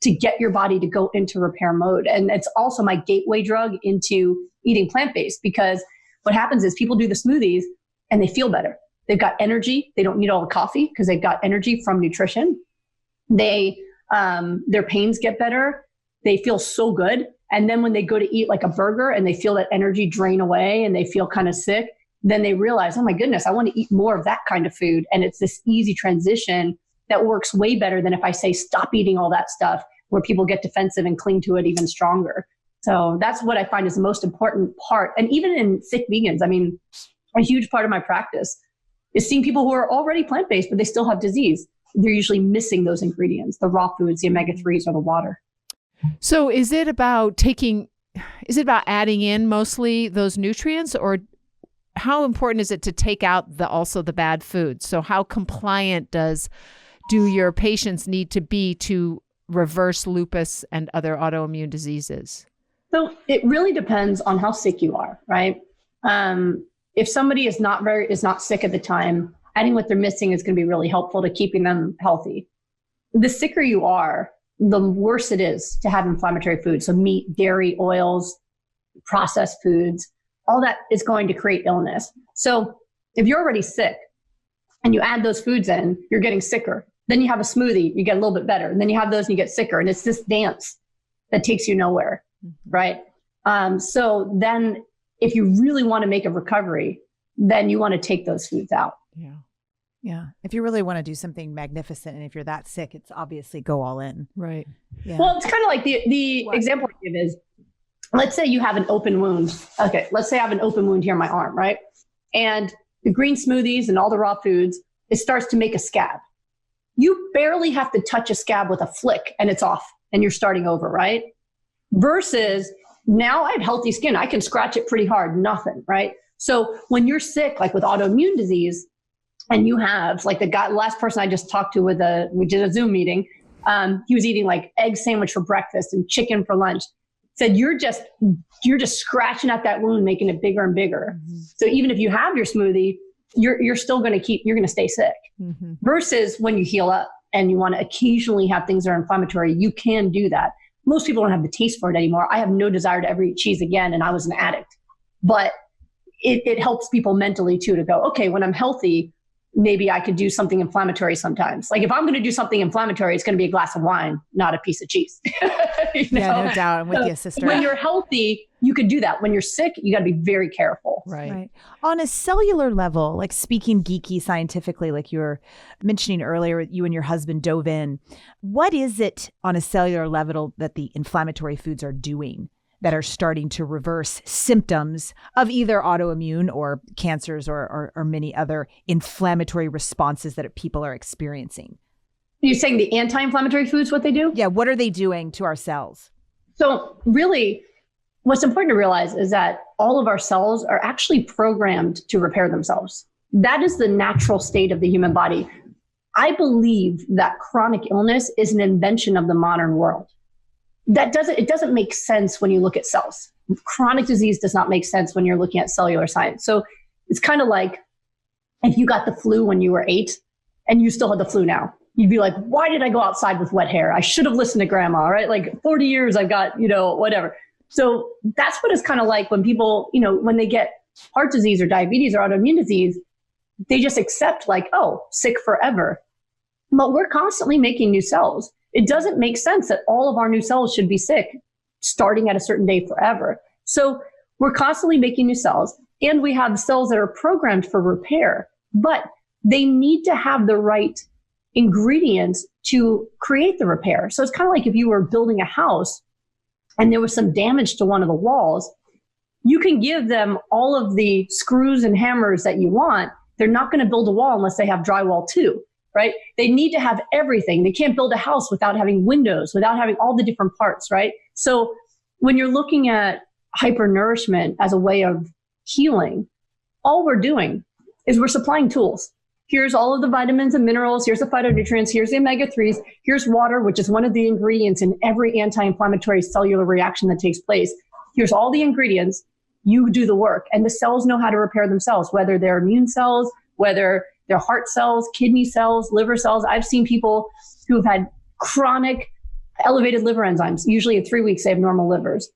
to get your body to go into repair mode. And it's also my gateway drug into eating plant-based, because what happens is people do the smoothies and they feel better. They've got energy. They don't need all the coffee because they've got energy from nutrition. Their pains get better. They feel so good. And then when they go to eat like a burger and they feel that energy drain away and they feel kind of sick, then they realize, oh my goodness, I want to eat more of that kind of food. And it's this easy transition that works way better than if I say, stop eating all that stuff, where people get defensive and cling to it even stronger. So that's what I find is the most important part. And even in sick vegans, I mean, a huge part of my practice is seeing people who are already plant-based, but they still have disease. They're usually missing those ingredients, the raw foods, the omega-3s, or the water. So is it about adding in mostly those nutrients, or how important is it to take out also the bad foods? So how compliant do your patients need to be to reverse lupus and other autoimmune diseases? So it really depends on how sick you are, right? If somebody is not sick at the time, adding what they're missing is going to be really helpful to keeping them healthy. The sicker you are, the worse it is to have inflammatory foods. So meat, dairy, oils, processed foods, all that is going to create illness. So if you're already sick and you add those foods in, you're getting sicker. Then you have a smoothie, you get a little bit better. And then you have those and you get sicker. And it's this dance that takes you nowhere, right? So then if you really want to make a recovery, then you want to take those foods out. Yeah. Yeah. If you really want to do something magnificent, and if you're that sick, it's obviously go all in. Right. Yeah. Well, it's kind of like the example I give is, let's say you have an open wound. Okay. Let's say I have an open wound here in my arm, right? And the green smoothies and all the raw foods, it starts to make a scab. You barely have to touch a scab with a flick and it's off and you're starting over, right? Versus now I have healthy skin. I can scratch it pretty hard, nothing, right? So when you're sick, like with autoimmune disease, and you have like the last person I just talked to we did a Zoom meeting. He was eating like egg sandwich for breakfast and chicken for lunch. Said you're just scratching at that wound, making it bigger and bigger. Mm-hmm. So even if you have your smoothie, you're still going to stay sick. Mm-hmm. Versus when you heal up and you want to occasionally have things that are inflammatory, you can do that. Most people don't have the taste for it anymore. I have no desire to ever eat cheese again, and I was an addict. But it helps people mentally too to go, okay, when I'm healthy, maybe I could do something inflammatory sometimes. Like if I'm going to do something inflammatory, it's going to be a glass of wine, not a piece of cheese. Yeah, no doubt. I'm with you, sister. When you're healthy, you could do that. When you're sick, you got to be very careful. Right. On a cellular level, like speaking geeky scientifically, like you were mentioning earlier, you and your husband dove in. What is it on a cellular level that the inflammatory foods are doing that are starting to reverse symptoms of either autoimmune or cancers or many other inflammatory responses that people are experiencing? You're saying the anti-inflammatory foods, what they do? Yeah. What are they doing to our cells? So really, what's important to realize is that all of our cells are actually programmed to repair themselves. That is the natural state of the human body. I believe that chronic illness is an invention of the modern world. It doesn't make sense when you look at cells. Chronic disease does not make sense when you're looking at cellular science. So it's kind of like if you got the flu when you were 8 and you still had the flu now, you'd be like, why did I go outside with wet hair? I should have listened to grandma, right? Like 40 years I've got, whatever. So that's what it's kind of like when people, when they get heart disease or diabetes or autoimmune disease, they just accept like, oh, sick forever. But we're constantly making new cells. It doesn't make sense that all of our new cells should be sick starting at a certain day forever. So we're constantly making new cells, and we have cells that are programmed for repair. But they need to have the right ingredients to create the repair. So it's kind of like if you were building a house and there was some damage to one of the walls, you can give them all of the screws and hammers that you want. They're not going to build a wall unless they have drywall too, right? They need to have everything. They can't build a house without having windows, without having all the different parts, right? So when you're looking at hypernourishment as a way of healing, all we're doing is we're supplying tools. Here's all of the vitamins and minerals. Here's the phytonutrients. Here's the omega-3s. Here's water, which is one of the ingredients in every anti-inflammatory cellular reaction that takes place. Here's all the ingredients. You do the work. And the cells know how to repair themselves, whether they're immune cells, whether they're heart cells, kidney cells, liver cells. I've seen people who have had chronic elevated liver enzymes. Usually in 3 weeks, they have normal livers.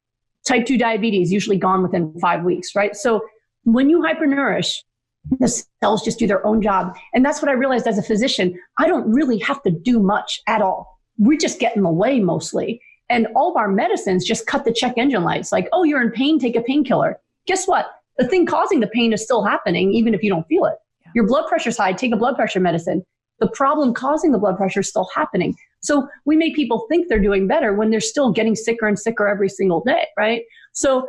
Type 2 diabetes, usually gone within 5 weeks, right? So when you hypernourish, the cells just do their own job. And that's what I realized as a physician. I don't really have to do much at all. We just get in the way mostly. And all of our medicines just cut the check engine lights. Like, oh, you're in pain, take a painkiller. Guess what? The thing causing the pain is still happening, even if you don't feel it. Yeah. Your blood pressure's high, take a blood pressure medicine. The problem causing the blood pressure is still happening. So we make people think they're doing better when they're still getting sicker and sicker every single day, right? So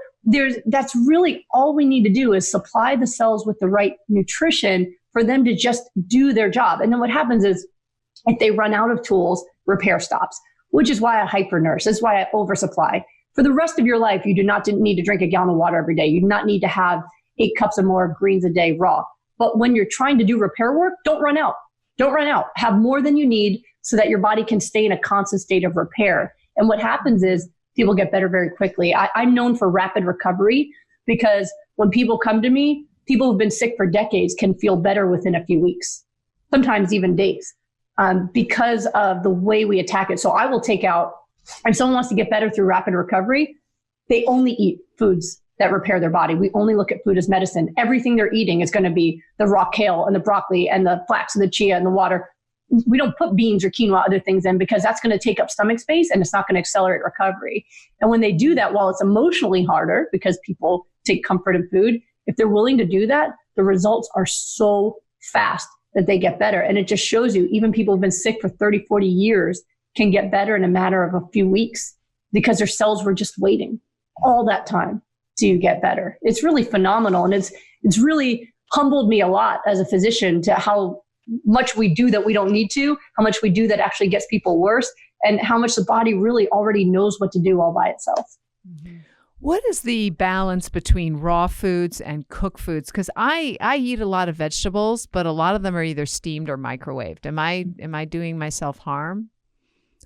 that's really all we need to do is supply the cells with the right nutrition for them to just do their job. And then what happens is if they run out of tools, repair stops, which is why I hypernurse. That's why I oversupply. For the rest of your life, you do not need to drink a gallon of water every day. You do not need to have 8 cups or more of greens a day raw. But when you're trying to do repair work, don't run out. Don't run out. Have more than you need so that your body can stay in a constant state of repair. And what happens is people get better very quickly. I'm known for rapid recovery because when people come to me, people who've been sick for decades can feel better within a few weeks, sometimes even days, because of the way we attack it. So I will take out, if someone wants to get better through rapid recovery, they only eat foods that repair their body. We only look at food as medicine. Everything they're eating is going to be the raw kale and the broccoli and the flax and the chia and the water. We don't put beans or quinoa, other things in because that's going to take up stomach space and it's not going to accelerate recovery. And when they do that, while it's emotionally harder because people take comfort in food, if they're willing to do that, the results are so fast that they get better. And it just shows you even people who've been sick for 30, 40 years can get better in a matter of a few weeks because their cells were just waiting all that time to get better. It's really phenomenal. And it's really humbled me a lot as a physician to how much we do that we don't need to, how much we do that actually gets people worse, and how much the body really already knows what to do all by itself. Mm-hmm. What is the balance between raw foods and cooked foods? Because I eat a lot of vegetables, but a lot of them are either steamed or microwaved. Am I doing myself harm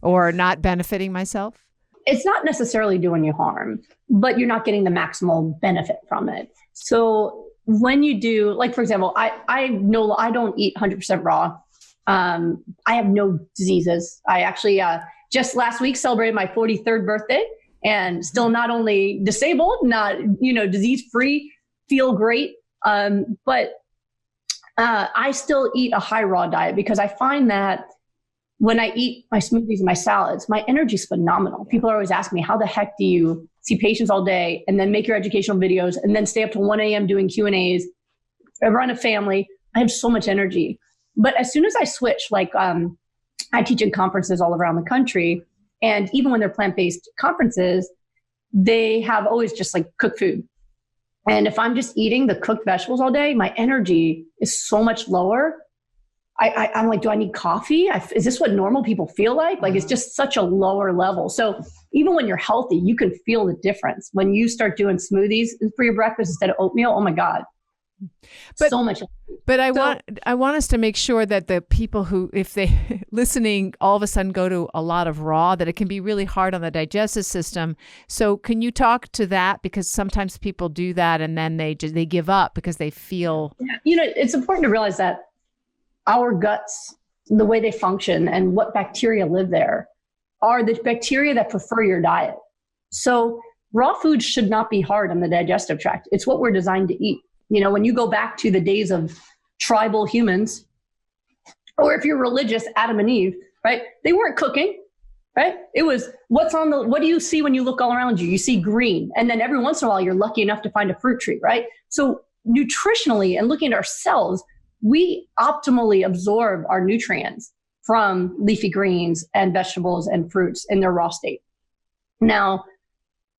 or not benefiting myself? It's not necessarily doing you harm, but you're not getting the maximal benefit from it. So when you do, like, for example, I know I don't eat 100% raw. I have no diseases. I actually just last week celebrated my 43rd birthday and still not only disabled, not, disease-free, feel great. But I still eat a high raw diet because I find that when I eat my smoothies and my salads, my energy is phenomenal. People are always asking me, how the heck do you see patients all day and then make your educational videos and then stay up till 1 a.m. doing Q&As, run a family? I have so much energy. But as soon as I switch, like I teach in conferences all around the country, and even when they're plant-based conferences, they have always just like cooked food. And if I'm just eating the cooked vegetables all day, my energy is so much lower. I'm like, do I need coffee? Is this what normal people feel like? Like, it's just such a lower level. So even when you're healthy, you can feel the difference. When you start doing smoothies for your breakfast instead of oatmeal, oh my God. So much. But I want us to make sure that the people who, if they listening, all of a sudden go to a lot of raw, that it can be really hard on the digestive system. So can you talk to that? Because sometimes people do that and then they give up because they feel. It's important to realize that our guts, the way they function and what bacteria live there are the bacteria that prefer your diet. So raw food should not be hard on the digestive tract. It's what we're designed to eat. When you go back to the days of tribal humans, or if you're religious, Adam and Eve, right? They weren't cooking, right? It was what do you see when you look all around you? You see green. And then every once in a while, you're lucky enough to find a fruit tree, right? So nutritionally and looking at our cells, we optimally absorb our nutrients from leafy greens and vegetables and fruits in their raw state. Now,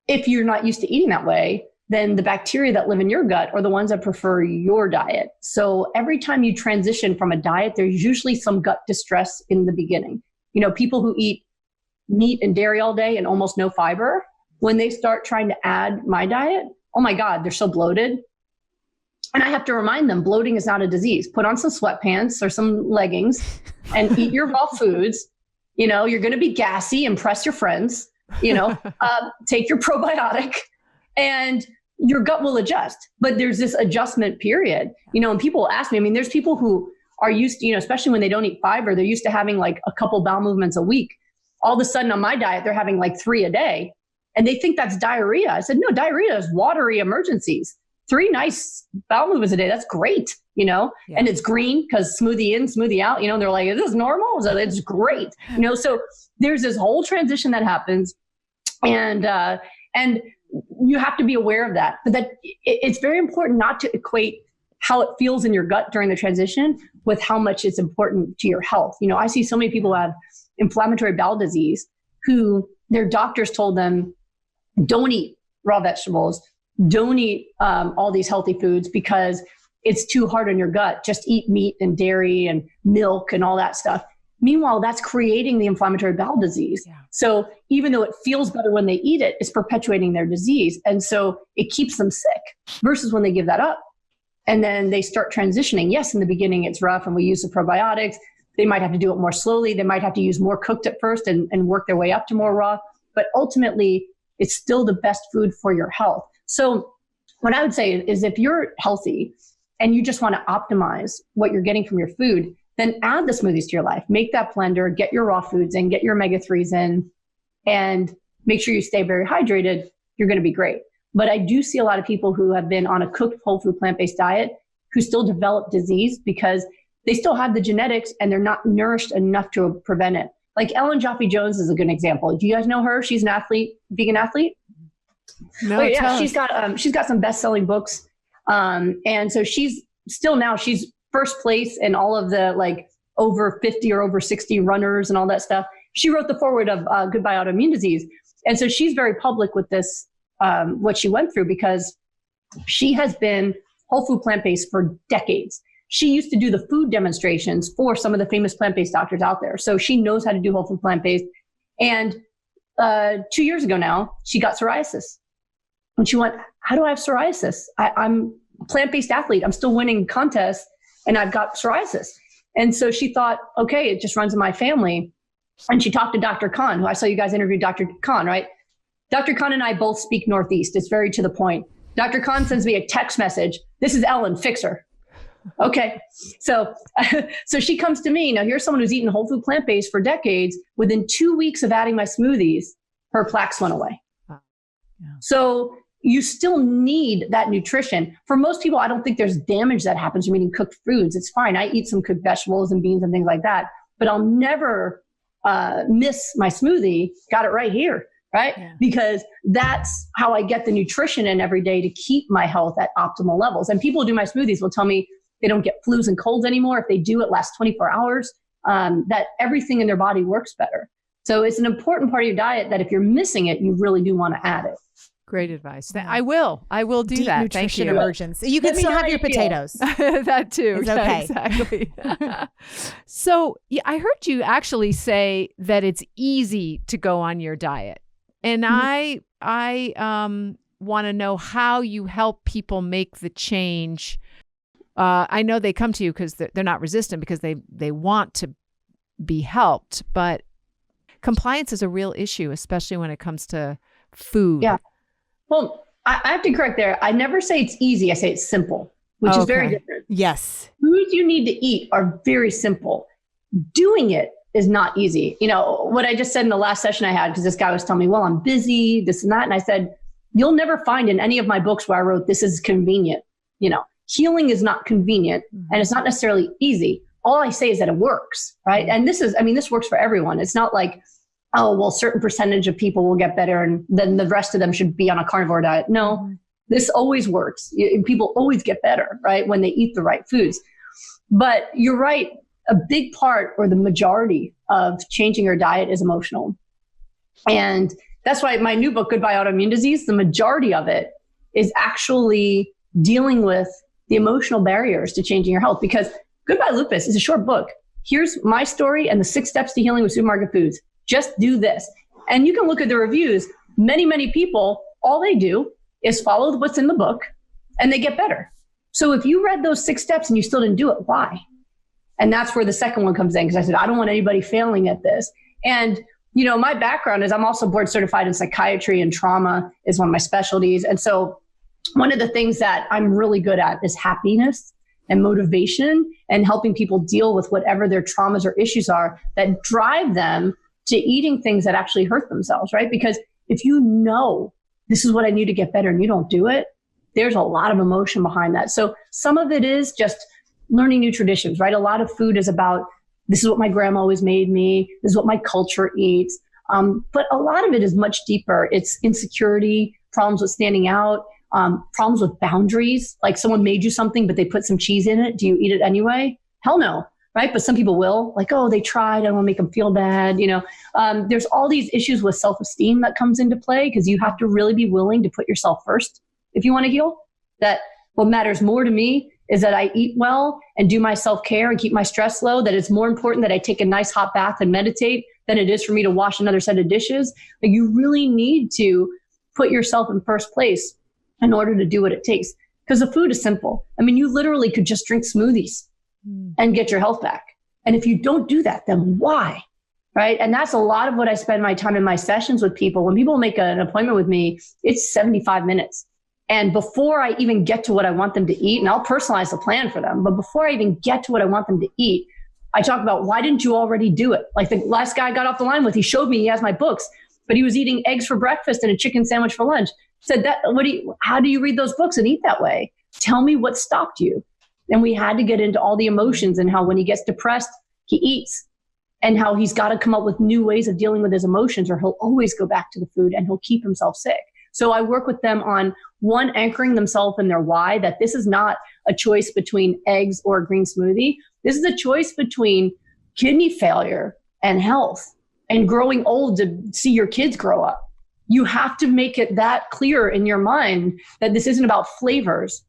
if you're not used to eating that way, then the bacteria that live in your gut are the ones that prefer your diet. So every time you transition from a diet, there's usually some gut distress in the beginning. You know, people who eat meat and dairy all day and almost no fiber, when they start trying to add my diet, oh my God, they're so bloated. And I have to remind them, bloating is not a disease. Put on some sweatpants or some leggings and eat your raw foods. You know, you're going to be gassy, impress your friends, you know, take your probiotic and your gut will adjust. But there's this adjustment period, you know, and people ask me, I mean, there's people who are used to, you know, especially when they don't eat fiber, they're used to having like a couple bowel movements a week. All of a sudden on my diet, they're having like 3 a day and they think that's diarrhea. I said, no, diarrhea is watery emergencies. 3 nice bowel movements a day. That's great, you know, and it's green because smoothie in, smoothie out, you know, they're like, is this normal? So it's great. You know, so there's this whole transition that happens and you have to be aware of that, but that it's very important not to equate how it feels in your gut during the transition with how much it's important to your health. You know, I see so many people who have inflammatory bowel disease who their doctors told them, don't eat raw vegetables, don't eat all these healthy foods because it's too hard on your gut. Just eat meat and dairy and milk and all that stuff. Meanwhile, that's creating the inflammatory bowel disease. Yeah. So even though it feels better when they eat it, it's perpetuating their disease. And so it keeps them sick versus when they give that up. And then they start transitioning. Yes, in the beginning, it's rough and we use the probiotics. They might have to do it more slowly. They might have to use more cooked at first and work their way up to more raw. But ultimately, it's still the best food for your health. So what I would say is if you're healthy and you just want to optimize what you're getting from your food, then add the smoothies to your life. Make that blender, get your raw foods in, get your omega-3s in, and make sure you stay very hydrated. You're going to be great. But I do see a lot of people who have been on a cooked whole food plant-based diet who still develop disease because they still have the genetics and they're not nourished enough to prevent it. Like Ellen Jaffe-Jones is a good example. Do you guys know her? She's an athlete, vegan athlete. No, yeah, she's got some best-selling books. And so she's first place in all of the like over 50 or over 60 runners and all that stuff. She wrote the foreword of Goodbye Autoimmune Disease. And so she's very public with this, what she went through because she has been whole food plant-based for decades. She used to do the food demonstrations for some of the famous plant-based doctors out there. So she knows how to do whole food plant-based. And 2 years ago now, she got psoriasis. And she went, how do I have psoriasis? I'm a plant-based athlete. I'm still winning contests and I've got psoriasis. And so she thought, okay, it just runs in my family. And she talked to Dr. Khan, who I saw you guys interview Dr. Khan, right? Dr. Khan and I both speak Northeast. It's very to the point. Dr. Khan sends me a text message. This is Ellen, fix her. Okay. So she comes to me. Now here's someone who's eaten whole food plant-based for decades. Within 2 weeks of adding my smoothies, her plaques went away. Yeah. So you still need that nutrition. For most people, I don't think there's damage that happens from eating cooked foods. It's fine. I eat some cooked vegetables and beans and things like that, but I'll never miss my smoothie. Got it right here, right? Yeah. Because that's how I get the nutrition in every day to keep my health at optimal levels. And people who do my smoothies will tell me they don't get flus and colds anymore. If they do, it lasts 24 hours, that everything in their body works better. So it's an important part of your diet that if you're missing it, you really do want to add it. Great advice. I will do Deep that. Nutrition Thank you. Emergency. You can still have your potatoes. That too. It's okay. Exactly. So I heard you actually say that it's easy to go on your diet. And I want to know how you help people make the change. I know they come to you because they're not resistant because they want to be helped, but compliance is a real issue, especially when it comes to food. Yeah. Well, I have to correct there. I never say it's easy. I say it's simple, which is very different. Yes. Foods you need to eat are very simple. Doing it is not easy. You know, what I just said in the last session I had, because this guy was telling me, well, I'm busy, this and that. And I said, you'll never find in any of my books where I wrote, this is convenient. You know, healing is not convenient and it's not necessarily easy. All I say is that it works, right? And this works for everyone. It's not like, oh, well, a certain percentage of people will get better and then the rest of them should be on a carnivore diet. No, this always works. People always get better, right? When they eat the right foods. But you're right. A big part or the majority of changing your diet is emotional. And that's why my new book, Goodbye Autoimmune Disease, the majority of it is actually dealing with the emotional barriers to changing your health. Because Goodbye Lupus is a short book. Here's my story and the 6 steps to healing with supermarket foods. Just do this. And you can look at the reviews. Many, many people, all they do is follow what's in the book and they get better. So if you read those 6 steps and you still didn't do it, why? And that's where the second one comes in, because I said, I don't want anybody failing at this. And, my background is I'm also board certified in psychiatry, and trauma is one of my specialties. And so one of the things that I'm really good at is happiness and motivation and helping people deal with whatever their traumas or issues are that drive them to eating things that actually hurt themselves, right? Because if you know this is what I need to get better and you don't do it, there's a lot of emotion behind that. So some of it is just learning new traditions, right? A lot of food is about, this is what my grandma always made me. This is what my culture eats. But a lot of it is much deeper. It's insecurity, problems with standing out, problems with boundaries. Like someone made you something, but they put some cheese in it. Do you eat it anyway? Hell no, right? But some people will. Like, oh, they tried. I don't want to make them feel bad. There's all these issues with self-esteem that comes into play, because you have to really be willing to put yourself first if you want to heal. That what matters more to me is that I eat well and do my self-care and keep my stress low, that it's more important that I take a nice hot bath and meditate than it is for me to wash another set of dishes. Like, you really need to put yourself in first place in order to do what it takes. Because the food is simple. I mean, you literally could just drink smoothies and get your health back. And if you don't do that, then why? Right? And that's a lot of what I spend my time in my sessions with people. When people make an appointment with me, it's 75 minutes. And before I even get to what I want them to eat, and I'll personalize the plan for them, but before I even get to what I want them to eat, I talk about, why didn't you already do it? Like the last guy I got off the line with, he showed me, he has my books, but he was eating eggs for breakfast and a chicken sandwich for lunch. Said, how do you read those books and eat that way? Tell me what stopped you. And we had to get into all the emotions and how when he gets depressed, he eats, and how he's got to come up with new ways of dealing with his emotions, or he'll always go back to the food and he'll keep himself sick. So I work with them on, one, anchoring themselves in their why, that this is not a choice between eggs or a green smoothie. This is a choice between kidney failure and health and growing old to see your kids grow up. You have to make it that clear in your mind that this isn't about flavors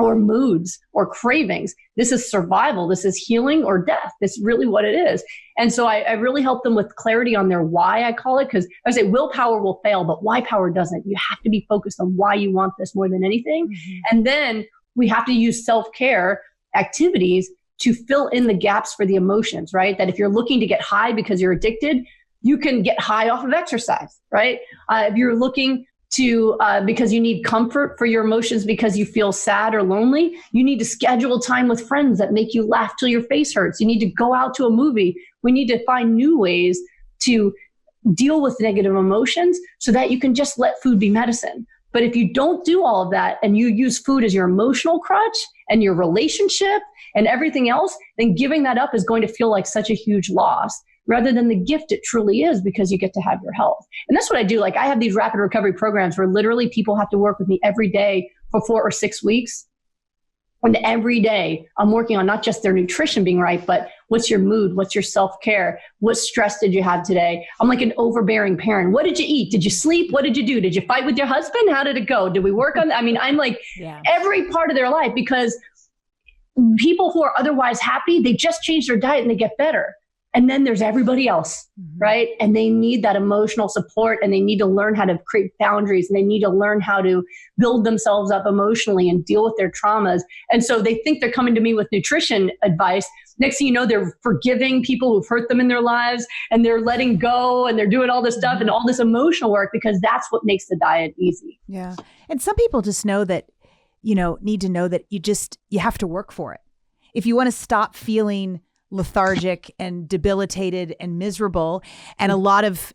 or moods or cravings. This is survival. This is healing or death. That's really what it is. And so I really help them with clarity on their why, I call it, because I say willpower will fail, but why power doesn't. You have to be focused on why you want this more than anything. Mm-hmm. And then we have to use self-care activities to fill in the gaps for the emotions, right? That if you're looking to get high because you're addicted, you can get high off of exercise, right? If you're looking to, because you need comfort for your emotions because you feel sad or lonely, you need to schedule time with friends that make you laugh till your face hurts. You need to go out to a movie. We need to find new ways to deal with negative emotions so that you can just let food be medicine. But if you don't do all of that and you use food as your emotional crutch and your relationship and everything else, then giving that up is going to feel like such a huge loss, rather than the gift it truly is, because you get to have your health. And that's what I do. Like, I have these rapid recovery programs where literally people have to work with me every day for 4 or 6 weeks. And every day I'm working on not just their nutrition being right, but what's your mood? What's your self-care? What stress did you have today? I'm like an overbearing parent. What did you eat? Did you sleep? What did you do? Did you fight with your husband? How did it go? Did we work on that? I mean, I'm like every part of their life, because people who are otherwise happy, they just change their diet and they get better. And then there's everybody else, right? And they need that emotional support, and they need to learn how to create boundaries, and they need to learn how to build themselves up emotionally and deal with their traumas. And so they think they're coming to me with nutrition advice. Next thing you know, they're forgiving people who've hurt them in their lives, and they're letting go, and they're doing all this stuff and all this emotional work, because that's what makes the diet easy. Yeah. And some people just know that, need to know that you have to work for it. If you want to stop feeling lethargic and debilitated and miserable. And a lot of,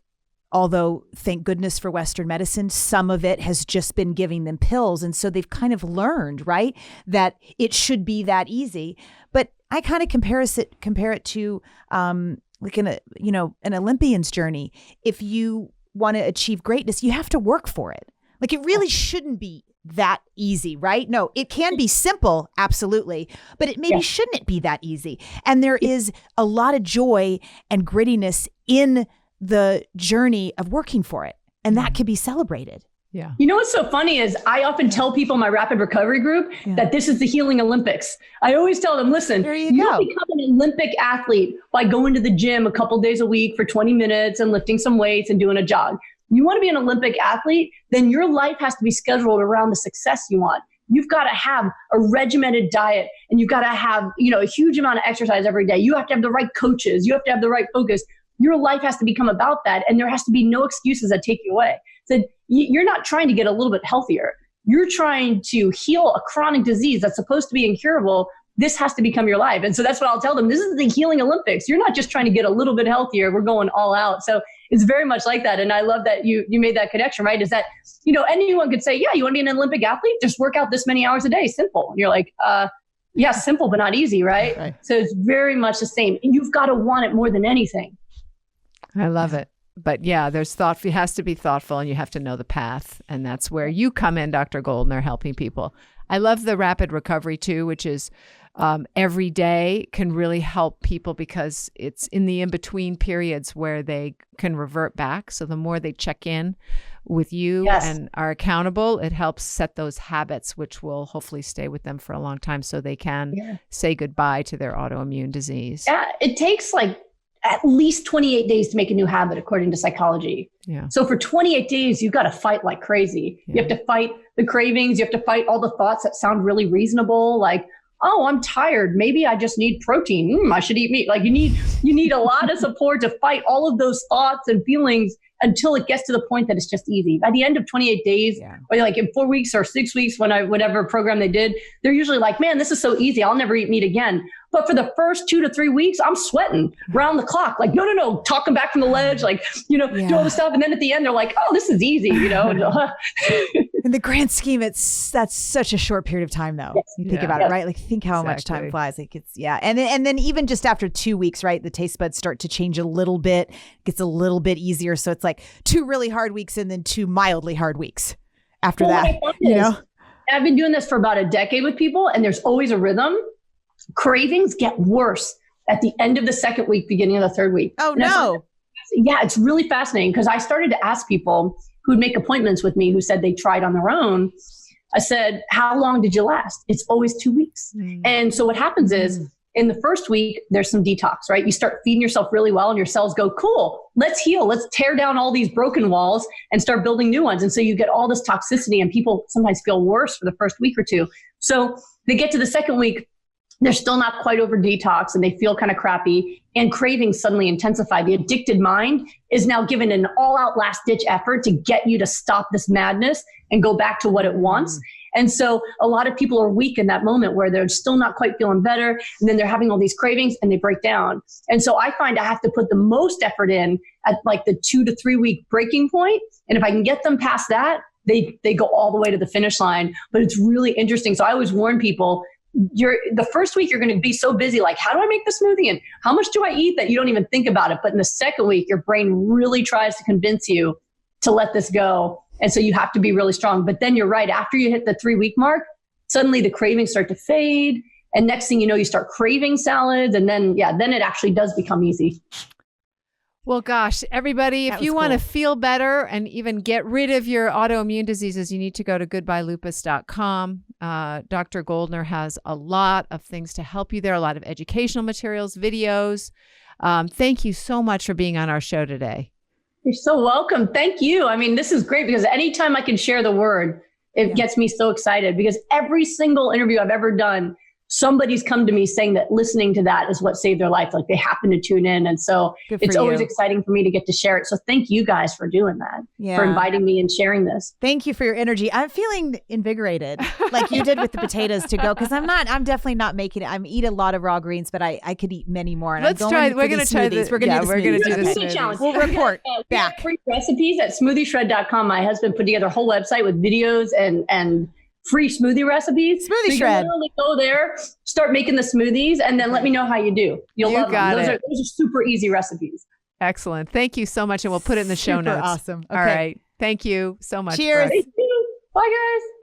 although thank goodness for Western medicine, some of it has just been giving them pills. And so they've kind of learned, right, that it should be that easy. But I kind of compare it to like an Olympian's journey. If you want to achieve greatness, you have to work for it. Like, it really shouldn't be that easy, right? No, it can be simple, absolutely, but it maybe shouldn't be that easy. And there is a lot of joy and grittiness in the journey of working for it. And that can be celebrated. Yeah. You know what's so funny is I often tell people in my rapid recovery group that this is the healing Olympics. I always tell them, listen, you don't become an Olympic athlete by going to the gym a couple days a week for 20 minutes and lifting some weights and doing a jog. You want to be an Olympic athlete, then your life has to be scheduled around the success you want. You've got to have a regimented diet, and you've got to have, a huge amount of exercise every day. You have to have the right coaches. You have to have the right focus. Your life has to become about that, and there has to be no excuses that take you away. So you're not trying to get a little bit healthier. You're trying to heal a chronic disease that's supposed to be incurable. This has to become your life. And so that's what I'll tell them. This is the healing Olympics. You're not just trying to get a little bit healthier. We're going all out. So it's very much like that. And I love that you made that connection, right? Is that, anyone could say, yeah, you want to be an Olympic athlete? Just work out this many hours a day. Simple. And you're like, yeah, simple, but not easy, right? So it's very much the same. And you've got to want it more than anything. I love it. But yeah, there's it has to be thoughtful, and you have to know the path. And that's where you come in, Dr. Goldner, helping people. I love the rapid recovery too, which is every day can really help people because it's in the in-between periods where they can revert back. So the more they check in with you and are accountable, it helps set those habits, which will hopefully stay with them for a long time so they can say goodbye to their autoimmune disease. Yeah, it takes at least 28 days to make a new habit, according to psychology. Yeah. So for 28 days, you've got to fight like crazy. Yeah. You have to fight the cravings. You have to fight all the thoughts that sound really reasonable. Like, oh, I'm tired. Maybe I just need protein. I should eat meat. Like you need a lot of support to fight all of those thoughts and feelings until it gets to the point that it's just easy. By the end of 28 days, or like in 4 weeks or 6 weeks, whatever program they did, they're usually like, man, this is so easy. I'll never eat meat again. But for the first 2 to 3 weeks, I'm sweating round the clock. Like, no, talking back from the ledge, do all this stuff. And then at the end, they're like, oh, this is easy, In the grand scheme, that's such a short period of time, though. Yes. You think about it, right? Like, think how much time flies. Like, it's, And then even just after 2 weeks, right, the taste buds start to change a little bit. It gets a little bit easier. So it's like 2 really hard weeks and then 2 mildly hard weeks after that. I've been doing this for about a decade with people, and there's always a rhythm. Cravings get worse at the end of the second week, beginning of the third week. Oh, no. Yeah, it's really fascinating because I started to ask people who'd make appointments with me who said they tried on their own. I said, how long did you last? It's always 2 weeks. And so what happens is in the first week, there's some detox, right? You start feeding yourself really well and your cells go, cool, let's heal. Let's tear down all these broken walls and start building new ones. And so you get all this toxicity and people sometimes feel worse for the first week or two. So they get to the second week, they're still not quite over detox and they feel kind of crappy, and cravings suddenly intensify. The addicted mind is now given an all-out last-ditch effort to get you to stop this madness and go back to what it wants. And so a lot of people are weak in that moment where they're still not quite feeling better, and then they're having all these cravings and they break down. And so I find I have to put the most effort in at like the 2 to 3 week breaking point. And if I can get them past that, they go all the way to the finish line. But it's really interesting. So I always warn people, the first week, you're going to be so busy. Like, how do I make the smoothie? And how much do I eat that you don't even think about it? But in the second week, your brain really tries to convince you to let this go. And so you have to be really strong. But then you're right. After you hit the 3 week mark, suddenly the cravings start to fade. And next thing you know, you start craving salads. And then it actually does become easy. Well, gosh, everybody, if you want to feel better and even get rid of your autoimmune diseases, you need to go to goodbyelupus.com. Dr. Goldner has a lot of things to help you there, a lot of educational materials, videos. Thank you so much for being on our show today. You're so welcome. Thank you. I mean, this is great because anytime I can share the word, it gets me so excited because every single interview I've ever done, somebody's come to me saying that listening to that is what saved their life. Like they happen to tune in. And so it's always exciting for me to get to share it. So thank you guys for doing that, for inviting me and sharing this. Thank you for your energy. I'm feeling invigorated like you did with the potatoes to go. Cause I'm definitely not making it. I eat a lot of raw greens, but I could eat many more. And We're going to try this. We're going to do this smoothie challenge. We'll report back. Free recipes at SmoothieShred.com. My husband put together a whole website with videos and free smoothie recipes. Smoothie Shred. You can go there, start making the smoothies, and then let me know how you do. You'll love them. Those are super easy recipes. Excellent. Thank you so much. And we'll put it in the show notes. Awesome. Okay. All right. Thank you so much. Cheers. Thank you. Bye, guys.